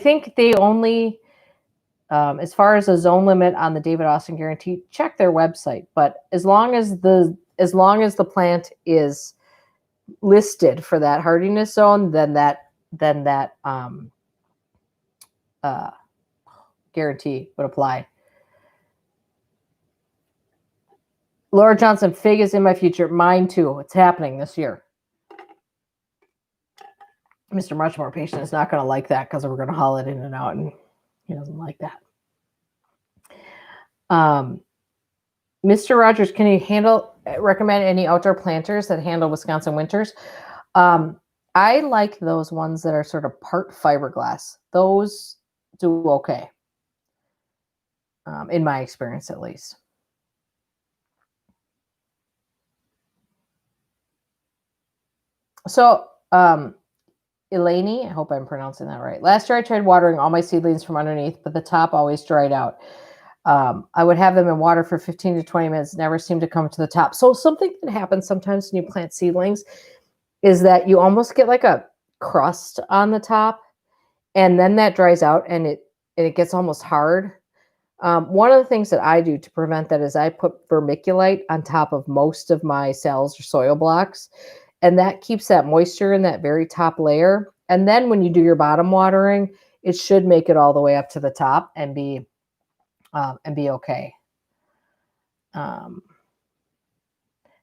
Speaker 1: think they only, as far as a zone limit on the David Austin guarantee, check their website. But as long as the plant is listed for that hardiness zone, then that guarantee would apply. Laura Johnson, fig is in my future. Mine too. It's happening this year. Mr. Much More Patient is not going to like that because we're going to haul it in and out, and he doesn't like that. Mr. Rogers, can you recommend any outdoor planters that handle Wisconsin winters? I like those ones that are sort of part fiberglass. Those do okay, in my experience at least. So, Eleni, I hope I'm pronouncing that right. Last year I tried watering all my seedlings from underneath, but the top always dried out. I would have them in water for 15 to 20 minutes, never seemed to come to the top. So something that happens sometimes when you plant seedlings is that you almost get like a crust on the top, and then that dries out and it gets almost hard. One of the things that I do to prevent that is I put vermiculite on top of most of my cells or soil blocks, and that keeps that moisture in that very top layer. And then when you do your bottom watering, it should make it all the way up to the top and be okay.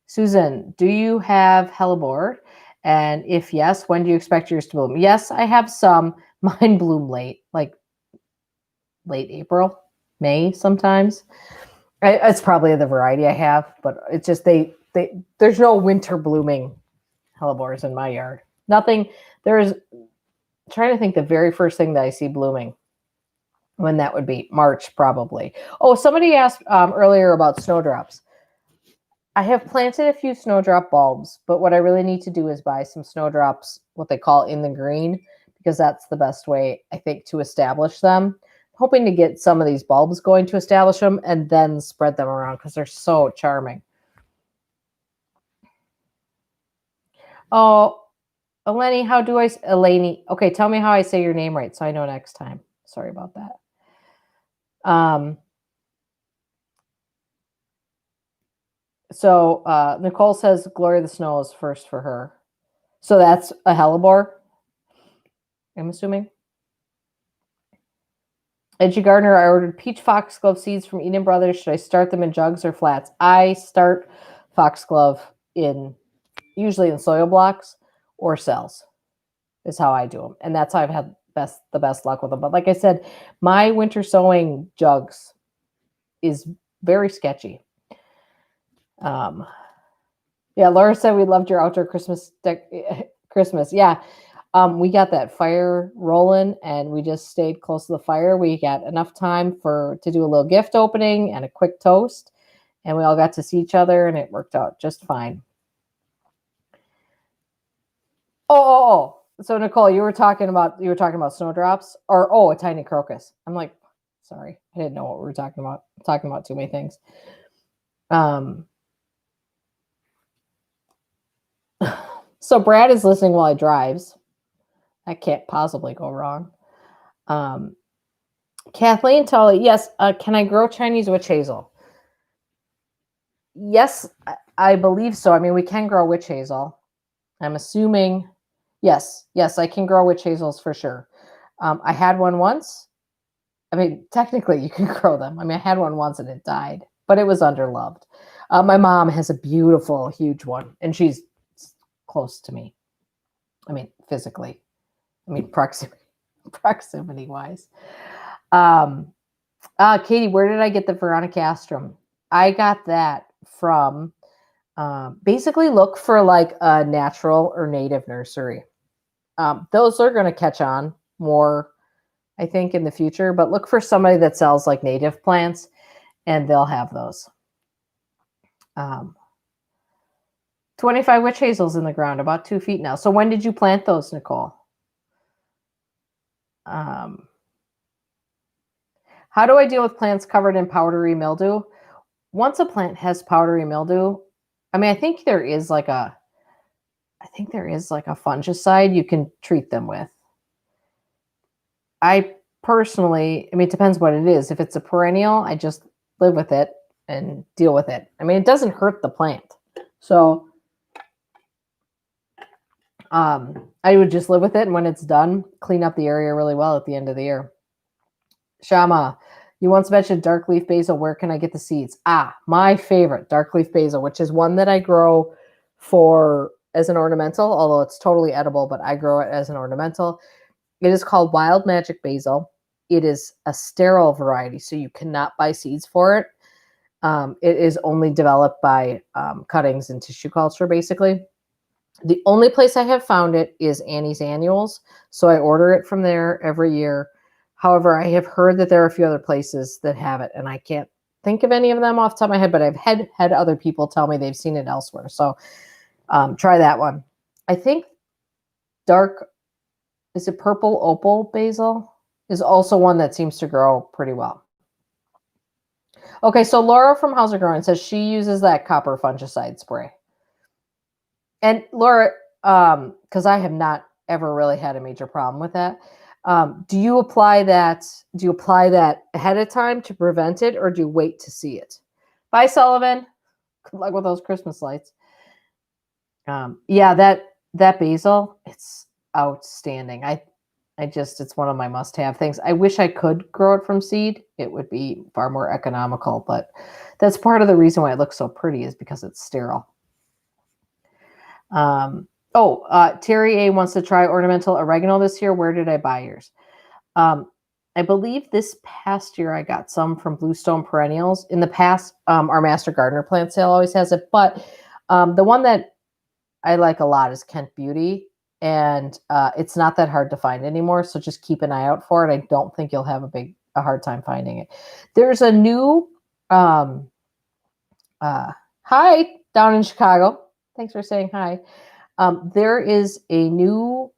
Speaker 1: Susan, do you have hellebore? And if yes, when do you expect yours to bloom? Yes, I have some. Mine bloom late, like late April, May sometimes. It's probably the variety I have, but it's just there's no winter blooming hellebores in my yard. Nothing. I'm trying to think the very first thing that I see blooming. When that would be March, probably. Oh, somebody asked earlier about snowdrops. I have planted a few snowdrop bulbs, but what I really need to do is buy some snowdrops, what they call in the green, because that's the best way, I think, to establish them. Hoping to get some of these bulbs going to establish them and then spread them around because they're so charming. Oh, Eleni, Eleni. Okay, tell me how I say your name right so I know next time. Sorry about that. So Nicole says Glory of the Snow is first for her. So that's a hellebore, I'm assuming. Edgy Gardner, I ordered peach foxglove seeds from Eden Brothers. Should I start them in jugs or flats? I start foxglove usually in soil blocks or cells is how I do them. And that's how I've had the best luck with them. But like I said, my winter sowing jugs is very sketchy. Yeah, Laura said we loved your outdoor Christmas Christmas. Yeah. We got that fire rolling and we just stayed close to the fire. We got enough time to do a little gift opening and a quick toast. And we all got to see each other and it worked out just fine. Oh. So Nicole, you were talking about snowdrops or a tiny crocus. I'm like, sorry, I didn't know what we were talking about. I'm talking about too many things. So Brad is listening while he drives. That can't possibly go wrong. Kathleen Tully, yes. Can I grow Chinese witch hazel? Yes, I believe so. I mean, we can grow witch hazel. I'm assuming, yes, I can grow witch hazels for sure. I had one once. I mean, technically you can grow them. I mean, I had one once and it died, but it was underloved. My mom has a beautiful, huge one, and she's close to me. I mean, physically. I mean, proximity wise. Katie, where did I get the Veronicastrum? I got that from, basically look for like a natural or native nursery. Those are going to catch on more, I think, in the future, but look for somebody that sells like native plants and they'll have those. 25 witch hazels in the ground, about 2 feet now. So when did you plant those, Nicole? How do I deal with plants covered in powdery mildew? Once a plant has powdery mildew, I mean, I think there is like a fungicide you can treat them with. I personally, I mean, it depends what it is. If it's a perennial, I just live with it and deal with it. I mean, it doesn't hurt the plant. So I would just live with it. And when it's done, clean up the area really well at the end of the year. Shama, you once mentioned dark leaf basil. Where can I get the seeds? My favorite, dark leaf basil, which is one that I grow as an ornamental, although it's totally edible, but I grow it as an ornamental. It is called Wild Magic Basil. It is a sterile variety, so you cannot buy seeds for it. It is only developed by cuttings and tissue culture, basically. The only place I have found it is Annie's Annuals, so I order it from there every year. However, I have heard that there are a few other places that have it, and I can't think of any of them off the top of my head, but I've had other people tell me they've seen it elsewhere. So try that one. I think purple opal basil is also one that seems to grow pretty well. Okay, so Laura from How's It Growing says she uses that copper fungicide spray. And Laura, because I have not ever really had a major problem with that. Do you apply that ahead of time to prevent it, or do you wait to see it? Bye, Sullivan. Good luck with those Christmas lights. Yeah, that basil, it's outstanding. It's one of my must-have things. I wish I could grow it from seed. It would be far more economical, but that's part of the reason why it looks so pretty is because it's sterile. Terry A wants to try ornamental oregano this year. Where did I buy yours? I believe this past year I got some from Bluestone Perennials. In the past, our Master Gardener plant sale always has it, but the one that I like a lot is Kent Beauty, and it's not that hard to find anymore, so just keep an eye out for it. I don't think you'll have a hard time finding it. There's a new hi down in Chicago. Thanks for saying hi. There is a new,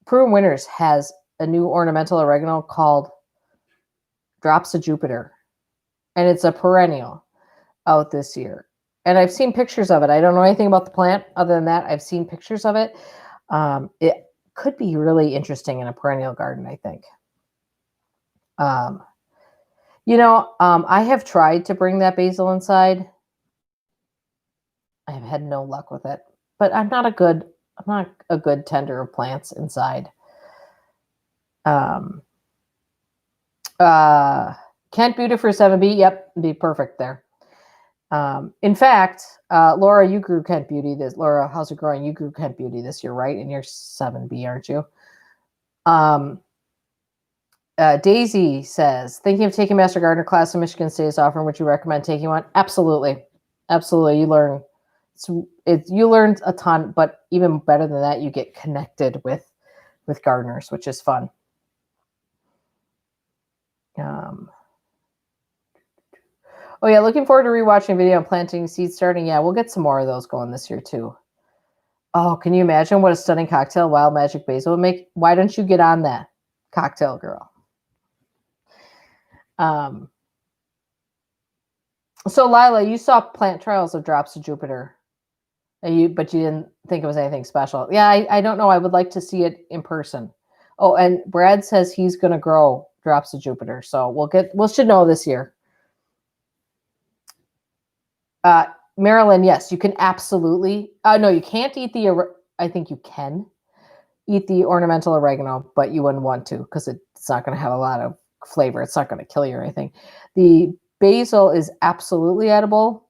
Speaker 1: Proven Winters has a new ornamental oregano called Drops of Jupiter. And it's a perennial out this year. And I've seen pictures of it. I don't know anything about the plant other than that. I've seen pictures of it. It could be really interesting in a perennial garden, I think. I have tried to bring that basil inside. I have had no luck with it, but I'm not a good tender of plants inside. Kent Beauty for 7B. Yep, be perfect there. In fact, Laura, you grew Kent Beauty this. Laura, how's it growing? You grew Kent Beauty this year, right? And you're 7B, aren't you? Daisy says, thinking of taking Master Gardener class in Michigan State is offering. Would you recommend taking one? Absolutely, absolutely. You learn, you learned a ton, but even better than that, you get connected with gardeners, which is fun. Oh yeah, looking forward to rewatching a video on planting seed starting. Yeah, we'll get some more of those going this year too. Oh, can you imagine what a stunning cocktail Wild Magic Basil would make? Why don't you get on that, cocktail girl? So Lila, you saw plant trials of Drops of Jupiter, but you didn't think it was anything special. Yeah, I don't know. I would like to see it in person. Oh, and Brad says he's going to grow Drops of Jupiter, so we should know this year. Marilyn, yes, you can absolutely. No, you can't eat I think you can eat the ornamental oregano, but you wouldn't want to because it's not going to have a lot of flavor. It's not going to kill you or anything. The basil is absolutely edible.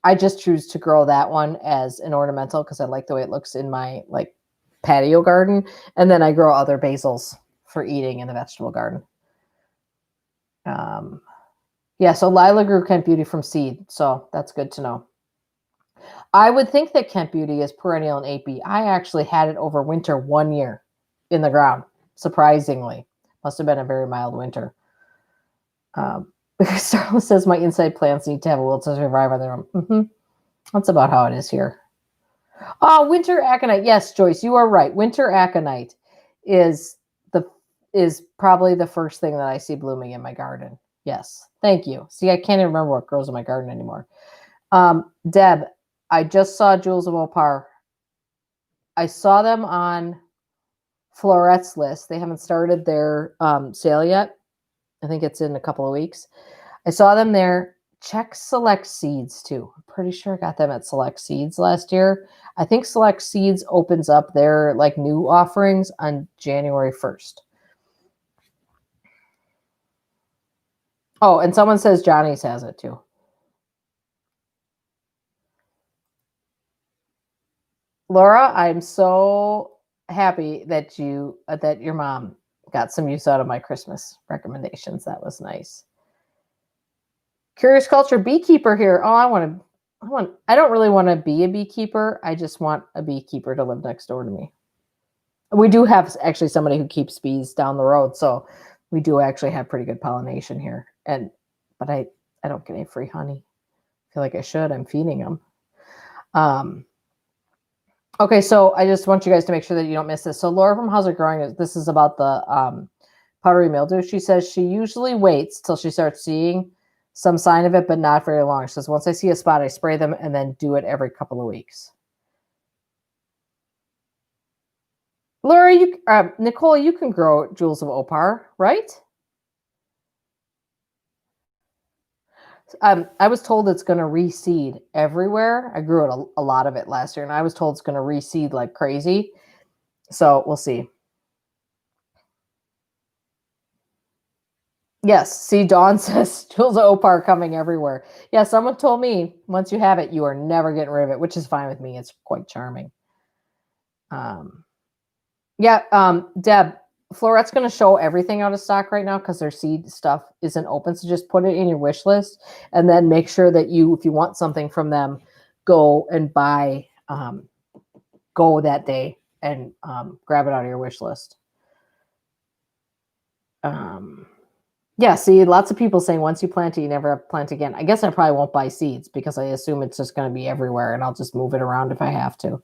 Speaker 1: I just choose to grow that one as an ornamental because I like the way it looks in my patio garden, and then I grow other basils for eating in the vegetable garden. Yeah, so Lila grew Kent Beauty from seed, so that's good to know. I would think that Kent Beauty is perennial and 8B. I actually had it over winter 1 year in the ground, surprisingly. Must have been a very mild winter. Starla says my inside plants need to have a will to survive on their own. That's about how it is here. Oh, winter aconite. Yes, Joyce, you are right. Winter aconite is probably the first thing that I see blooming in my garden. Yes, thank you. See, I can't even remember what grows in my garden anymore. Deb, I just saw Jewels of Opar. I saw them on Florette's list. They haven't started their sale yet. I think it's in a couple of weeks. I saw them there. Check Select Seeds too. I'm pretty sure I got them at Select Seeds last year. I think Select Seeds opens up their new offerings on January 1st. Oh, and someone says Johnny's has it too. Laura, I'm so happy that your mom got some use out of my Christmas recommendations. That was nice. Curious Culture Beekeeper here. Oh, I don't really want to be a beekeeper. I just want a beekeeper to live next door to me. We do have actually somebody who keeps bees down the road, so we do actually have pretty good pollination here. But I don't get any free honey. I feel like I should. I'm feeding them. Okay, so I just want you guys to make sure that you don't miss this. So Laura from How's It Growing, this is about the powdery mildew. She says she usually waits till she starts seeing some sign of it, but not very long. She says, once I see a spot, I spray them and then do it every couple of weeks. Laura, Nicole, you can grow Jewels of Opar, right? I was told it's going to reseed everywhere. I grew a lot of it last year, and I was told it's going to reseed like crazy. So we'll see. Yes, see, Dawn says Jewels of Opar coming everywhere. Yeah, someone told me once you have it, you are never getting rid of it, which is fine with me. It's quite charming. Deb, Florette's going to show everything out of stock right now because their seed stuff isn't open. So just put it in your wish list and then make sure that if you want something from them, go and buy, go that day and grab it out of your wish list. Yeah, see, lots of people saying once you plant it, you never plant again. I guess I probably won't buy seeds because I assume it's just going to be everywhere and I'll just move it around if I have to.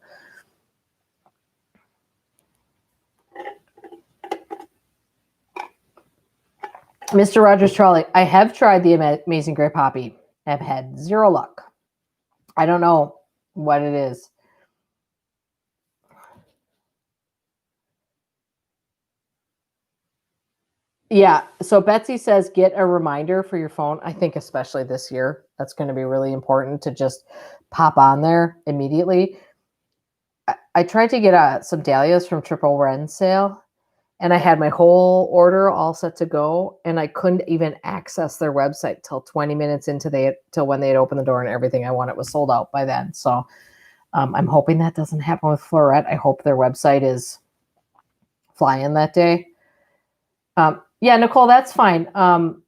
Speaker 1: Mr. Rogers Trolley, I have tried the Amazing Gray Poppy. I've had zero luck. I don't know what it is. Yeah, so Betsy says get a reminder for your phone. I think especially this year, that's going to be really important to just pop on there immediately. I tried to get some Dahlias from Triple Wren sale, And I had my whole order all set to go, and I couldn't even access their website till 20 minutes till when they had opened the door, and everything I wanted was sold out by then. So I'm hoping that doesn't happen with Floret. I hope their website is flying that day. Yeah, Nicole, that's fine.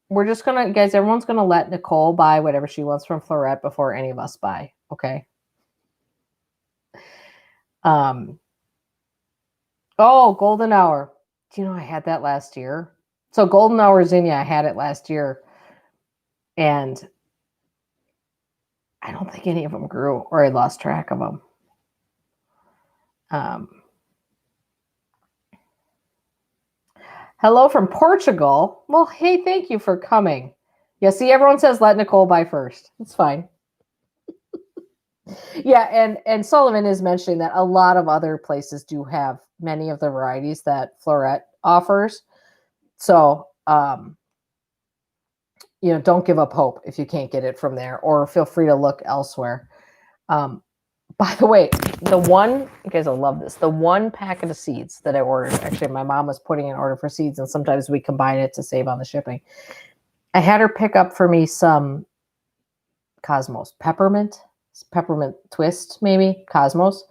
Speaker 1: We're just gonna, guys, everyone's gonna let Nicole buy whatever she wants from Floret before any of us buy. Okay. Oh, golden hour. Do you know I had that last year? So golden hour zinnia, I had it last year, and I don't think any of them grew, or I lost track of them. Hello from Portugal. Well, hey, thank you for coming. Yeah, see, everyone says let Nicole buy first. It's fine. Yeah, and Sullivan is mentioning that a lot of other places do have many of the varieties that Floret offers. So, you know, don't give up hope if you can't get it from there, or feel free to look elsewhere. By the way, you guys will love this. The one packet of seeds that I ordered, actually, my mom was putting an order for seeds, and sometimes we combine it to save on the shipping. I had her pick up for me some Cosmos peppermint twist, maybe Cosmos.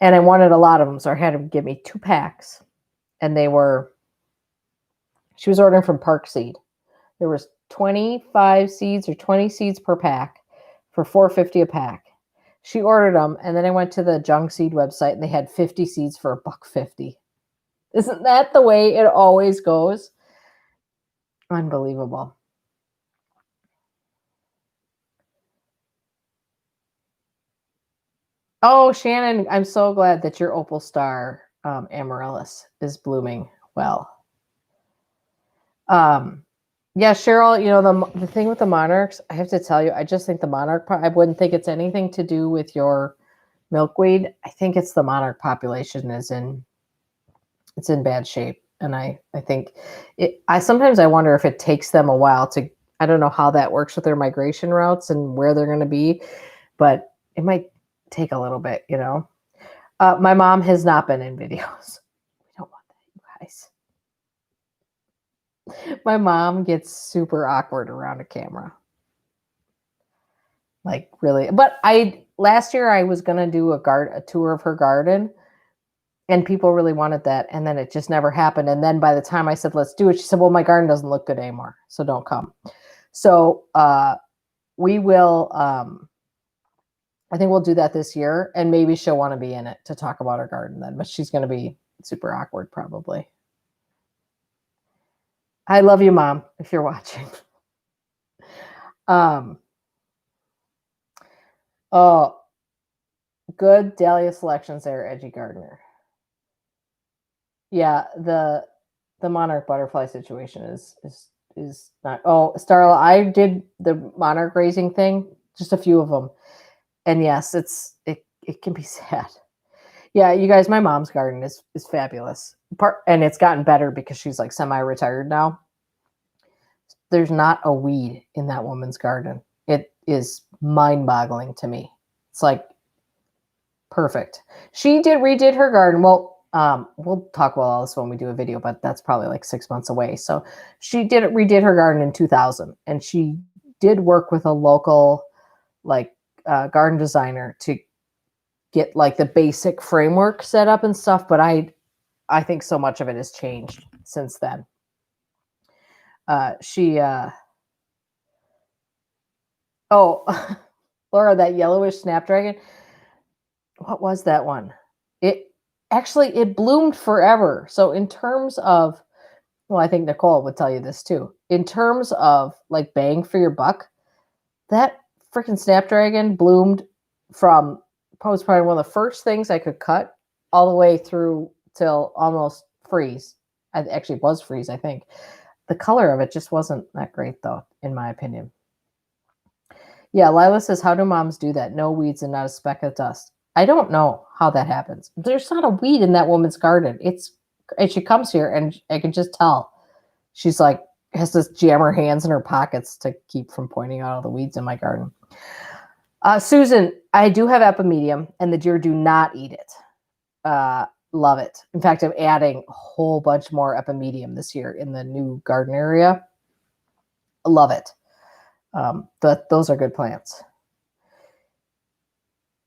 Speaker 1: And I wanted a lot of them, so I had her give me 2 packs. And she was ordering from Park Seed. There was 25 seeds or 20 seeds per pack for $4.50 a pack. She ordered them, and then I went to the Junk Seed website, and they had 50 seeds for $1.50. Isn't that the way it always goes? Unbelievable. Oh, Shannon, I'm so glad that your Opal Star Amaryllis is blooming well. Yeah, Cheryl, you know, the thing with the monarchs, I have to tell you, I just think the monarch, I wouldn't think it's anything to do with your milkweed. I think it's the monarch population it's in bad shape. And I think sometimes I wonder if it takes them a while I don't know how that works with their migration routes and where they're going to be, but it might take a little bit, you know. My mom has not been in videos. We don't want that, you guys. My mom gets super awkward around a camera. Like, really. But last year I was going to do a tour of her garden, and people really wanted that, and then it just never happened. And then by the time I said, let's do it, she said, well, my garden doesn't look good anymore, so don't come. So we will, I think we'll do that this year, and maybe she'll want to be in it to talk about her garden then, but she's going to be super awkward probably. I love you, Mom, if you're watching. Oh, good Dahlia selections there, Edgy Gardener. Yeah, the monarch butterfly situation is not. Oh, Starla, I did the monarch raising thing, just a few of them, and yes, it can be sad. Yeah, you guys, my mom's garden is fabulous. And it's gotten better because she's like semi-retired now. There's not a weed in that woman's garden. It is mind-boggling to me. It's like perfect. She redid her garden. Well, we'll talk about all this when we do a video, but that's probably like 6 months away. So she redid her garden in 2000, and she did work with a local garden designer to get like the basic framework set up and stuff. But I think so much of it has changed since then. Oh, Laura, that yellowish snapdragon. What was that one? It bloomed forever. So in terms of, well, I think Nicole would tell you this too. In terms of like bang for your buck, that freaking snapdragon bloomed from, was probably one of the first things I could cut all the way through till almost freeze. Actually, it was freeze, I think. The color of it just wasn't that great, though, in my opinion. Yeah, Lila says, how do moms do that? No weeds and not a speck of dust. I don't know how that happens. There's not a weed in that woman's garden. And she comes here, and I can just tell. She's like, has to jam her hands in her pockets to keep from pointing out all the weeds in my garden. Susan, I do have epimedium, and the deer do not eat it. Love it. In fact, I'm adding a whole bunch more epimedium this year in the new garden area. Love it. But those are good plants.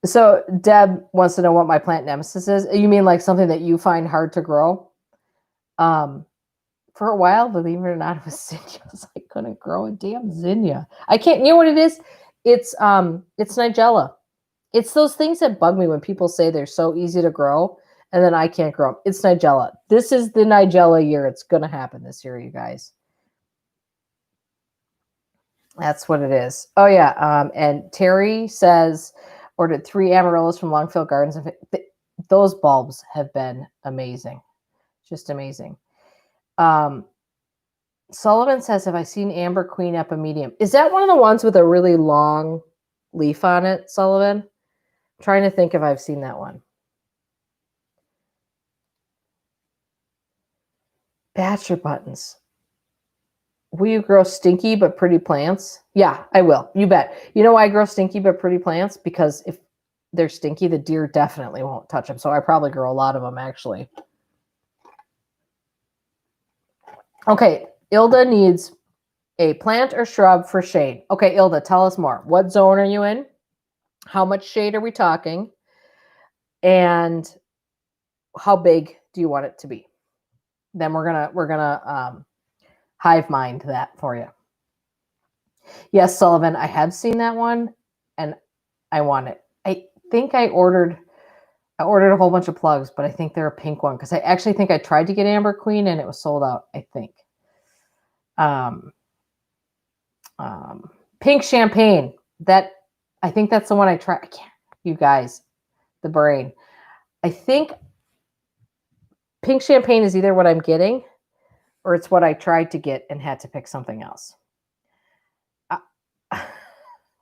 Speaker 1: So Deb wants to know what my plant nemesis is. You mean like something that you find hard to grow? For a while, believe it or not, it was zinnias. I couldn't grow a damn zinnia. I can't. You know what it is? It's Nigella. It's those things that bug me when people say they're so easy to grow, and then I can't grow them. It's Nigella. This is the Nigella year. It's gonna happen this year, you guys. That's what it is. Oh yeah. And Terry says ordered 3 amaryllis from Longfield Gardens. Those bulbs have been amazing, just amazing. Sullivan says, have I seen Amber Queen epimedium? Is that one of the ones with a really long leaf on it, Sullivan? I'm trying to think if I've seen that one. Bachelor buttons. Will you grow stinky but pretty plants? Yeah, I will. You bet. You know why I grow stinky but pretty plants? Because if they're stinky, the deer definitely won't touch them. So I probably grow a lot of them, actually. Okay, Ilda needs a plant or shrub for shade. Okay, Ilda, tell us more. What zone are you in? How much shade are we talking? And how big do you want it to be? Then we're gonna hive mind that for you. Yes, Sullivan, I have seen that one, and I want it. I think I ordered a whole bunch of plugs, but I think they're a pink one because I actually think I tried to get Amber Queen and it was sold out, I think. Pink Champagne. I think that's the one I tried. I can't, you guys, the brain. I think Pink Champagne is either what I'm getting or it's what I tried to get and had to pick something else.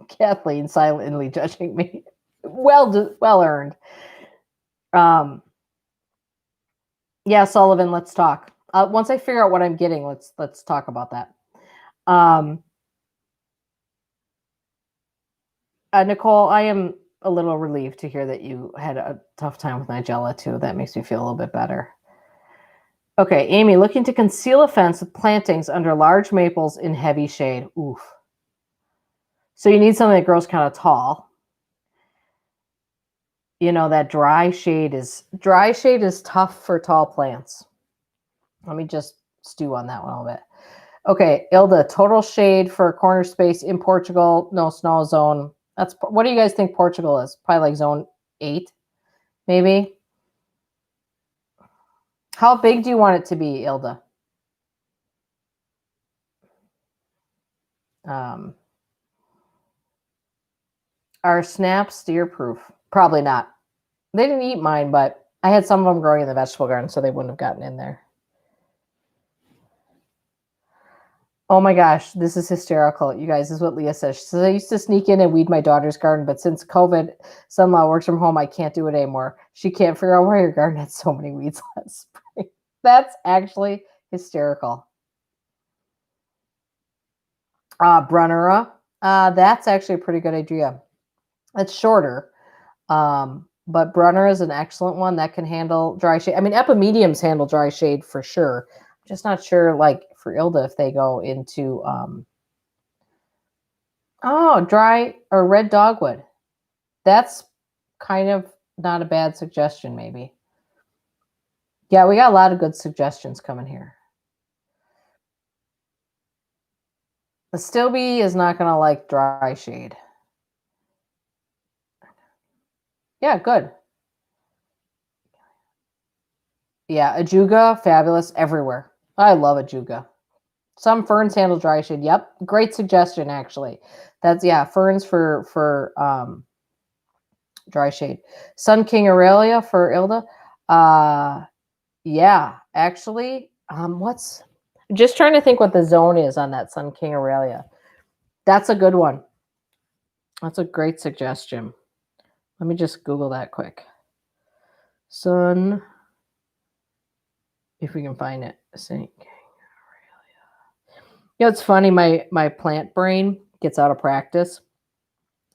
Speaker 1: Kathleen silently judging me. Well earned. Yeah, Sullivan, let's talk. Once I figure out what I'm getting, let's talk about that. Nicole, I am a little relieved to hear that you had a tough time with Nigella too. That makes me feel a little bit better. Okay, Amy, looking to conceal a fence with plantings under large maples in heavy shade. Oof. So you need something that grows kind of tall. You know, that dry shade is tough for tall plants. Let me just stew on that one a little bit. Okay, Ilda, total shade for corner space in Portugal, no snow zone. What do you guys think Portugal is? Probably like zone 8, maybe. How big do you want it to be, Ilda? Are snaps deer proof? Probably not. They didn't eat mine, but I had some of them growing in the vegetable garden, so they wouldn't have gotten in there. Oh my gosh, this is hysterical. You guys, this is what Leah says. She says, I used to sneak in and weed my daughter's garden, but since COVID, son-in-law works from home, I can't do it anymore. She can't figure out why your garden had so many weeds last spring. That's actually hysterical. Brunnera. That's actually a pretty good idea. It's shorter, but Brunnera is an excellent one that can handle dry shade. I mean, epimediums handle dry shade for sure. I'm just not sure, like, for Ilda, if they go into dry or red dogwood. That's kind of not a bad suggestion, maybe. Yeah, we got a lot of good suggestions coming here. The Stilby is not going to like dry shade. Yeah, good. Yeah, Ajuga, fabulous everywhere. I love Ajuga. Some ferns handle dry shade. Yep, great suggestion, actually. That's, yeah, ferns for dry shade. Sun King Aurelia for Ilda. Yeah, actually, just trying to think what the zone is on that Sun King Aurelia. That's a good one. That's a great suggestion. Let me just Google that quick. Sun, if we can find it. Sun King Aurelia. You know, it's funny, my plant brain gets out of practice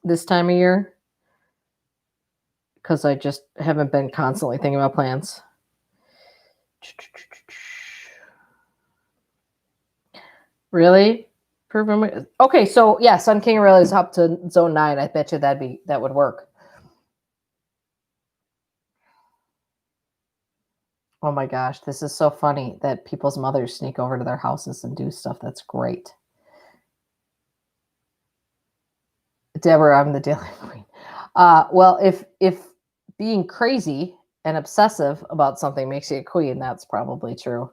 Speaker 1: this time of year because I just haven't been constantly thinking about plants. Really? Okay, so yeah, Sun King really is up to zone 9. I bet you that would work. Oh my gosh, this is so funny that people's mothers sneak over to their houses and do stuff. That's great. Deborah, I'm the daily queen. Well, if being crazy and obsessive about something makes you a queen, that's probably true.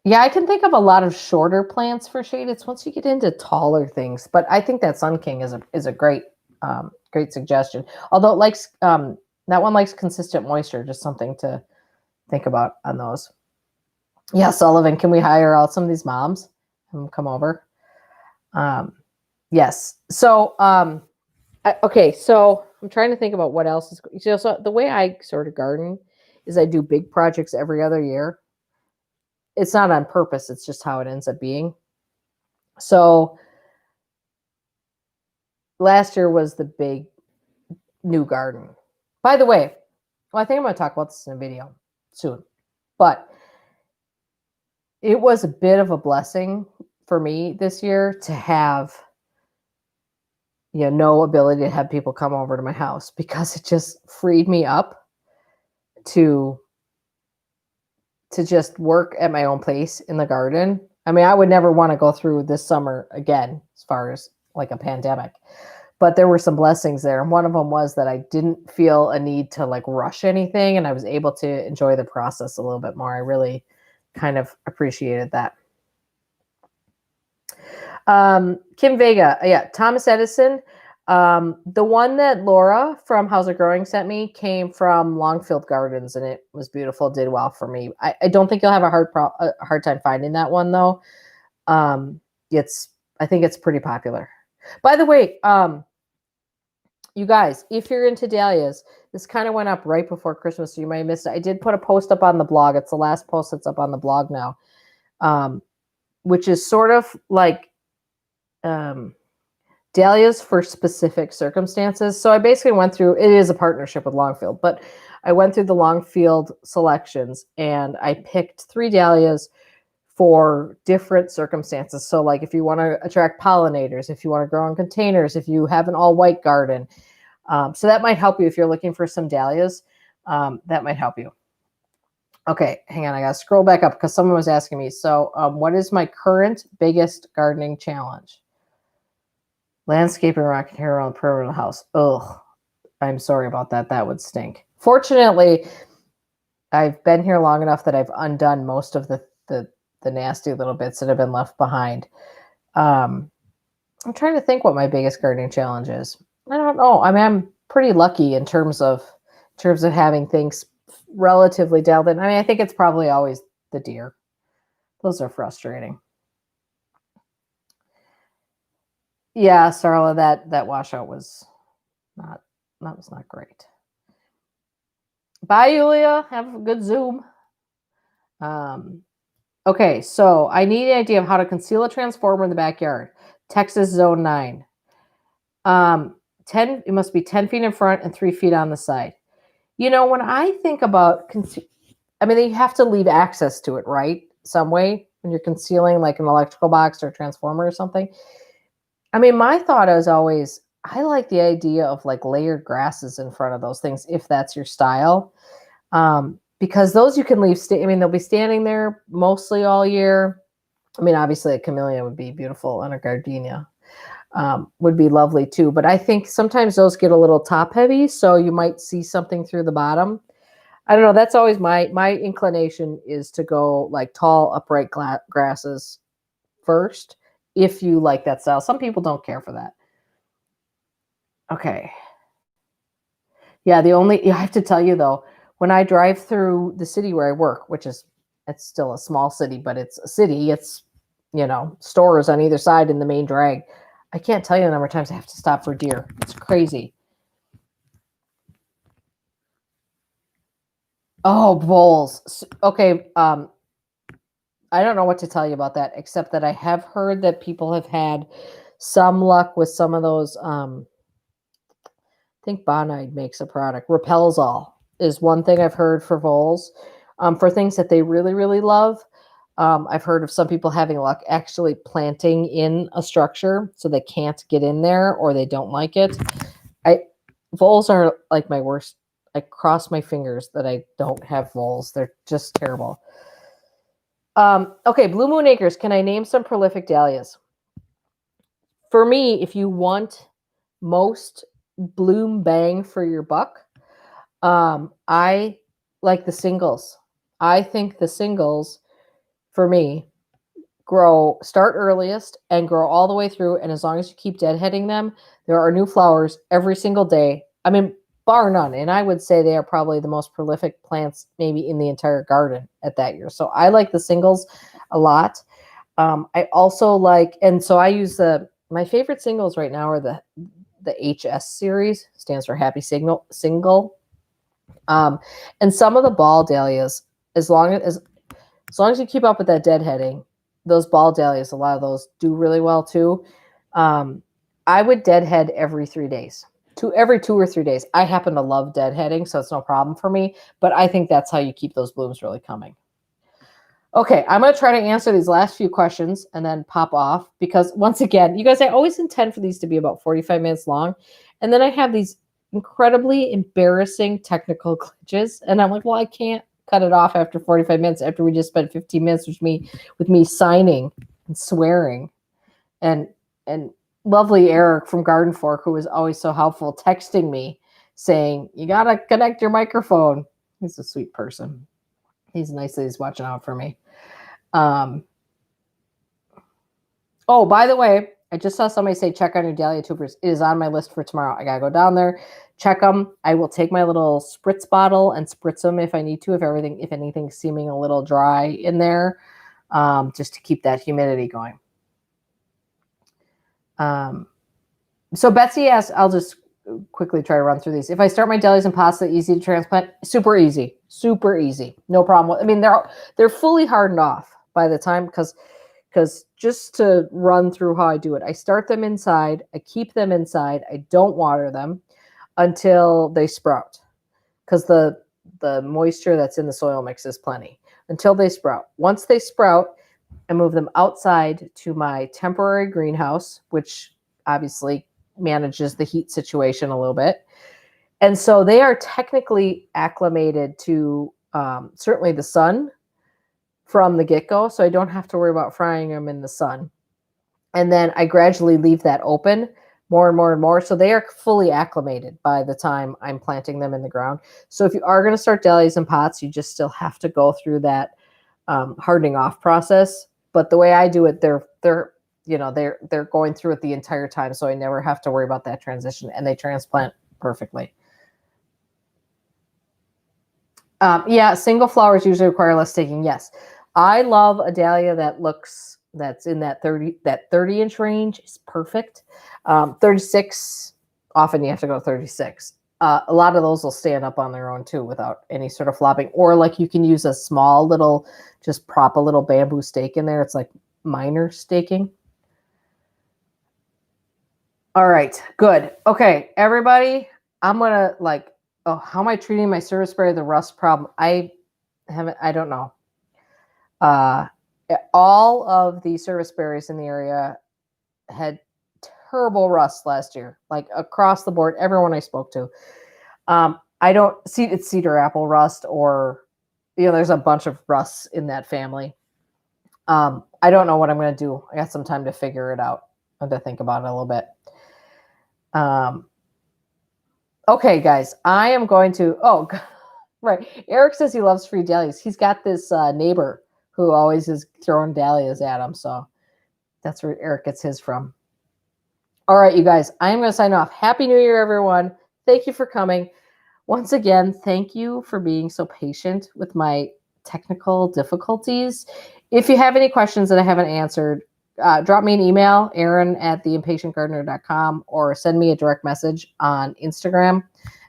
Speaker 1: Yeah, I can think of a lot of shorter plants for shade. It's once you get into taller things, but I think that Sun King is a great great suggestion. Although it likes that one likes consistent moisture, just something to think about on those. Yeah, Sullivan, can we hire out some of these moms and come over? Yes. So okay, so I'm trying to think about what else is. So the way I sort of garden is I do big projects every other year. It's not on purpose. It's just how it ends up being. So last year was the big new garden. By the way, well, I think I'm going to talk about this in a video soon, but it was a bit of a blessing for me this year to have, no ability to have people come over to my house, because it just freed me up to just work at my own place in the garden. I mean, I would never want to go through this summer again as far as like a pandemic, but there were some blessings there. And one of them was that I didn't feel a need to like rush anything, and I was able to enjoy the process a little bit more. I really kind of appreciated that. Kim Vega, yeah, Thomas Edison. The one that Laura from How's It Growing sent me came from Longfield Gardens, and it was beautiful. Did well for me. I don't think you'll have a hard time finding that one though. I think it's pretty popular. By the way, you guys, if you're into dahlias, this kind of went up right before Christmas, so you might have missed it. I did put a post up on the blog. It's the last post that's up on the blog now, which is sort of like dahlias for specific circumstances. So I basically went through, it is a partnership with Longfield, but I went through the Longfield selections and I picked 3 dahlias for different circumstances. So like if you want to attract pollinators, if you want to grow in containers, if you have an all white garden. So that might help you if you're looking for some dahlias. That might help you. Okay, hang on. I got to scroll back up because someone was asking me. So what is my current biggest gardening challenge? Landscaping around here around the perimeter of the house. Ugh, I'm sorry about that. That would stink. Fortunately, I've been here long enough that I've undone most of the nasty little bits that have been left behind. I'm trying to think what my biggest gardening challenge is. I don't know. I mean, I'm pretty lucky in terms of having things relatively dialed in. I mean, I think it's probably always the deer. Those are frustrating. Yeah, Starla, that washout was not great. Bye, Yulia. Have a good Zoom. Okay, so I need an idea of how to conceal a transformer in the backyard. Texas Zone 9. 10. It must be 10 feet in front and 3 feet on the side. When I think about I mean, you have to leave access to it, right? Some way when you're concealing like an electrical box or a transformer or something. I mean, my thought is always, I like the idea of like layered grasses in front of those things, if that's your style. Because those you can leave, I mean, they'll be standing there mostly all year. I mean, obviously a camellia would be beautiful, and a gardenia would be lovely too. But I think sometimes those get a little top heavy, so you might see something through the bottom. I don't know. That's always my inclination is to go like tall, upright grasses first, if you like that style. Some people don't care for that. Okay. Yeah, I have to tell you though, when I drive through the city where I work, it's still a small city, but it's a city. It's, stores on either side in the main drag. I can't tell you the number of times I have to stop for deer. It's crazy. Oh, voles. Okay. I don't know what to tell you about that, except that I have heard that people have had some luck with some of those. I think Bonide makes a product, Repels All. is one thing I've heard for voles. For things that they really, really love, I've heard of some people having luck actually planting in a structure so they can't get in there or they don't like it. Voles are like my worst. I cross my fingers that I don't have voles. They're just terrible. Okay, Blue Moon Acres. Can I name some prolific dahlias? For me, if you want most bloom bang for your buck, I like the singles. I think the singles, for me, start earliest and grow all the way through. And as long as you keep deadheading them, there are new flowers every single day. I mean, bar none. And I would say they are probably the most prolific plants maybe in the entire garden at that year. So I like the singles a lot. I also like, and so I use my favorite singles right now are the HS series, stands for Happy Single. And some of the ball dahlias, as long as you keep up with that deadheading, those ball dahlias, a lot of those do really well too. I would deadhead every 3 days. Every 2 or 3 days. I happen to love deadheading, so it's no problem for me. But I think that's how you keep those blooms really coming. Okay, I'm going to try to answer these last few questions and then pop off because once again, you guys, I always intend for these to be about 45 minutes long. And then I have these incredibly embarrassing technical glitches. And I'm like, well, I can't cut it off after 45 minutes after we just spent 15 minutes with me signing and swearing. And lovely Eric from Garden Fork, who was always so helpful, texting me saying, you got to connect your microphone. He's a sweet person. He's nice that he's watching out for me. Oh, by the way, I just saw somebody say, check on your dahlia tubers. It is on my list for tomorrow. I got to go down there, check them. I will take my little spritz bottle and spritz them if I need to, if anything's seeming a little dry in there, just to keep that humidity going. So Betsy asked, I'll just quickly try to run through these. If I start my dahlias in pots, they're easy to transplant. Super easy, no problem. I mean, they're fully hardened off by the time, because just to run through how I do it, I start them inside, I keep them inside, I don't water them until they sprout, because the moisture that's in the soil mix is plenty, until they sprout. Once they sprout, I move them outside to my temporary greenhouse, which obviously manages the heat situation a little bit. And so they are technically acclimated to certainly the sun from the get-go, so I don't have to worry about frying them in the sun. And then I gradually leave that open more and more and more, so they are fully acclimated by the time I'm planting them in the ground. So if you are going to start dahlias in pots, you just still have to go through that hardening off process. But the way I do it, they're going through it the entire time, so I never have to worry about that transition, and they transplant perfectly. Yeah, single flowers usually require less staking. Yes, I love a dahlia that's in that 30-inch range is perfect. 36, often you have to go 36. A lot of those will stand up on their own too without any sort of flopping, or like you can use a small little, just prop a little bamboo stake in there. It's like minor staking. All right, good. Okay, everybody, I'm gonna how am I treating my service berry, the rust problem? I don't know. All of the service berries in the area had terrible rust last year, like across the board, everyone I spoke to. I don't see it's cedar apple rust, or there's a bunch of rusts in that family. I don't know what I'm going to do. I got some time to figure it out and to think about it a little bit. Okay, guys, I am going to, right. Eric says he loves free dahlias. He's got this neighbor who always is throwing dahlias at him. So that's where Eric gets his from. All right, you guys, I am going to sign off. Happy New Year, everyone. Thank you for coming. Once again, thank you for being so patient with my technical difficulties. If you have any questions that I haven't answered, drop me an email, aaron@theimpatientgardener.com, or send me a direct message on Instagram,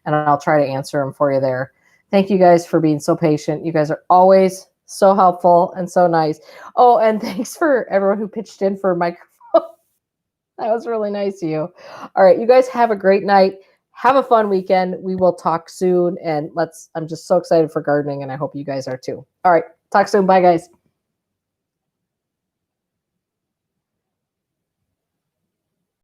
Speaker 1: and I'll try to answer them for you there. Thank you guys for being so patient. You guys are always so helpful and so nice. Oh, and thanks for everyone who pitched in for a microphone. That was really nice of you. All right, you guys have a great night. Have a fun weekend. We will talk soon. And I'm just so excited for gardening, and I hope you guys are too. All right. Talk soon. Bye, guys.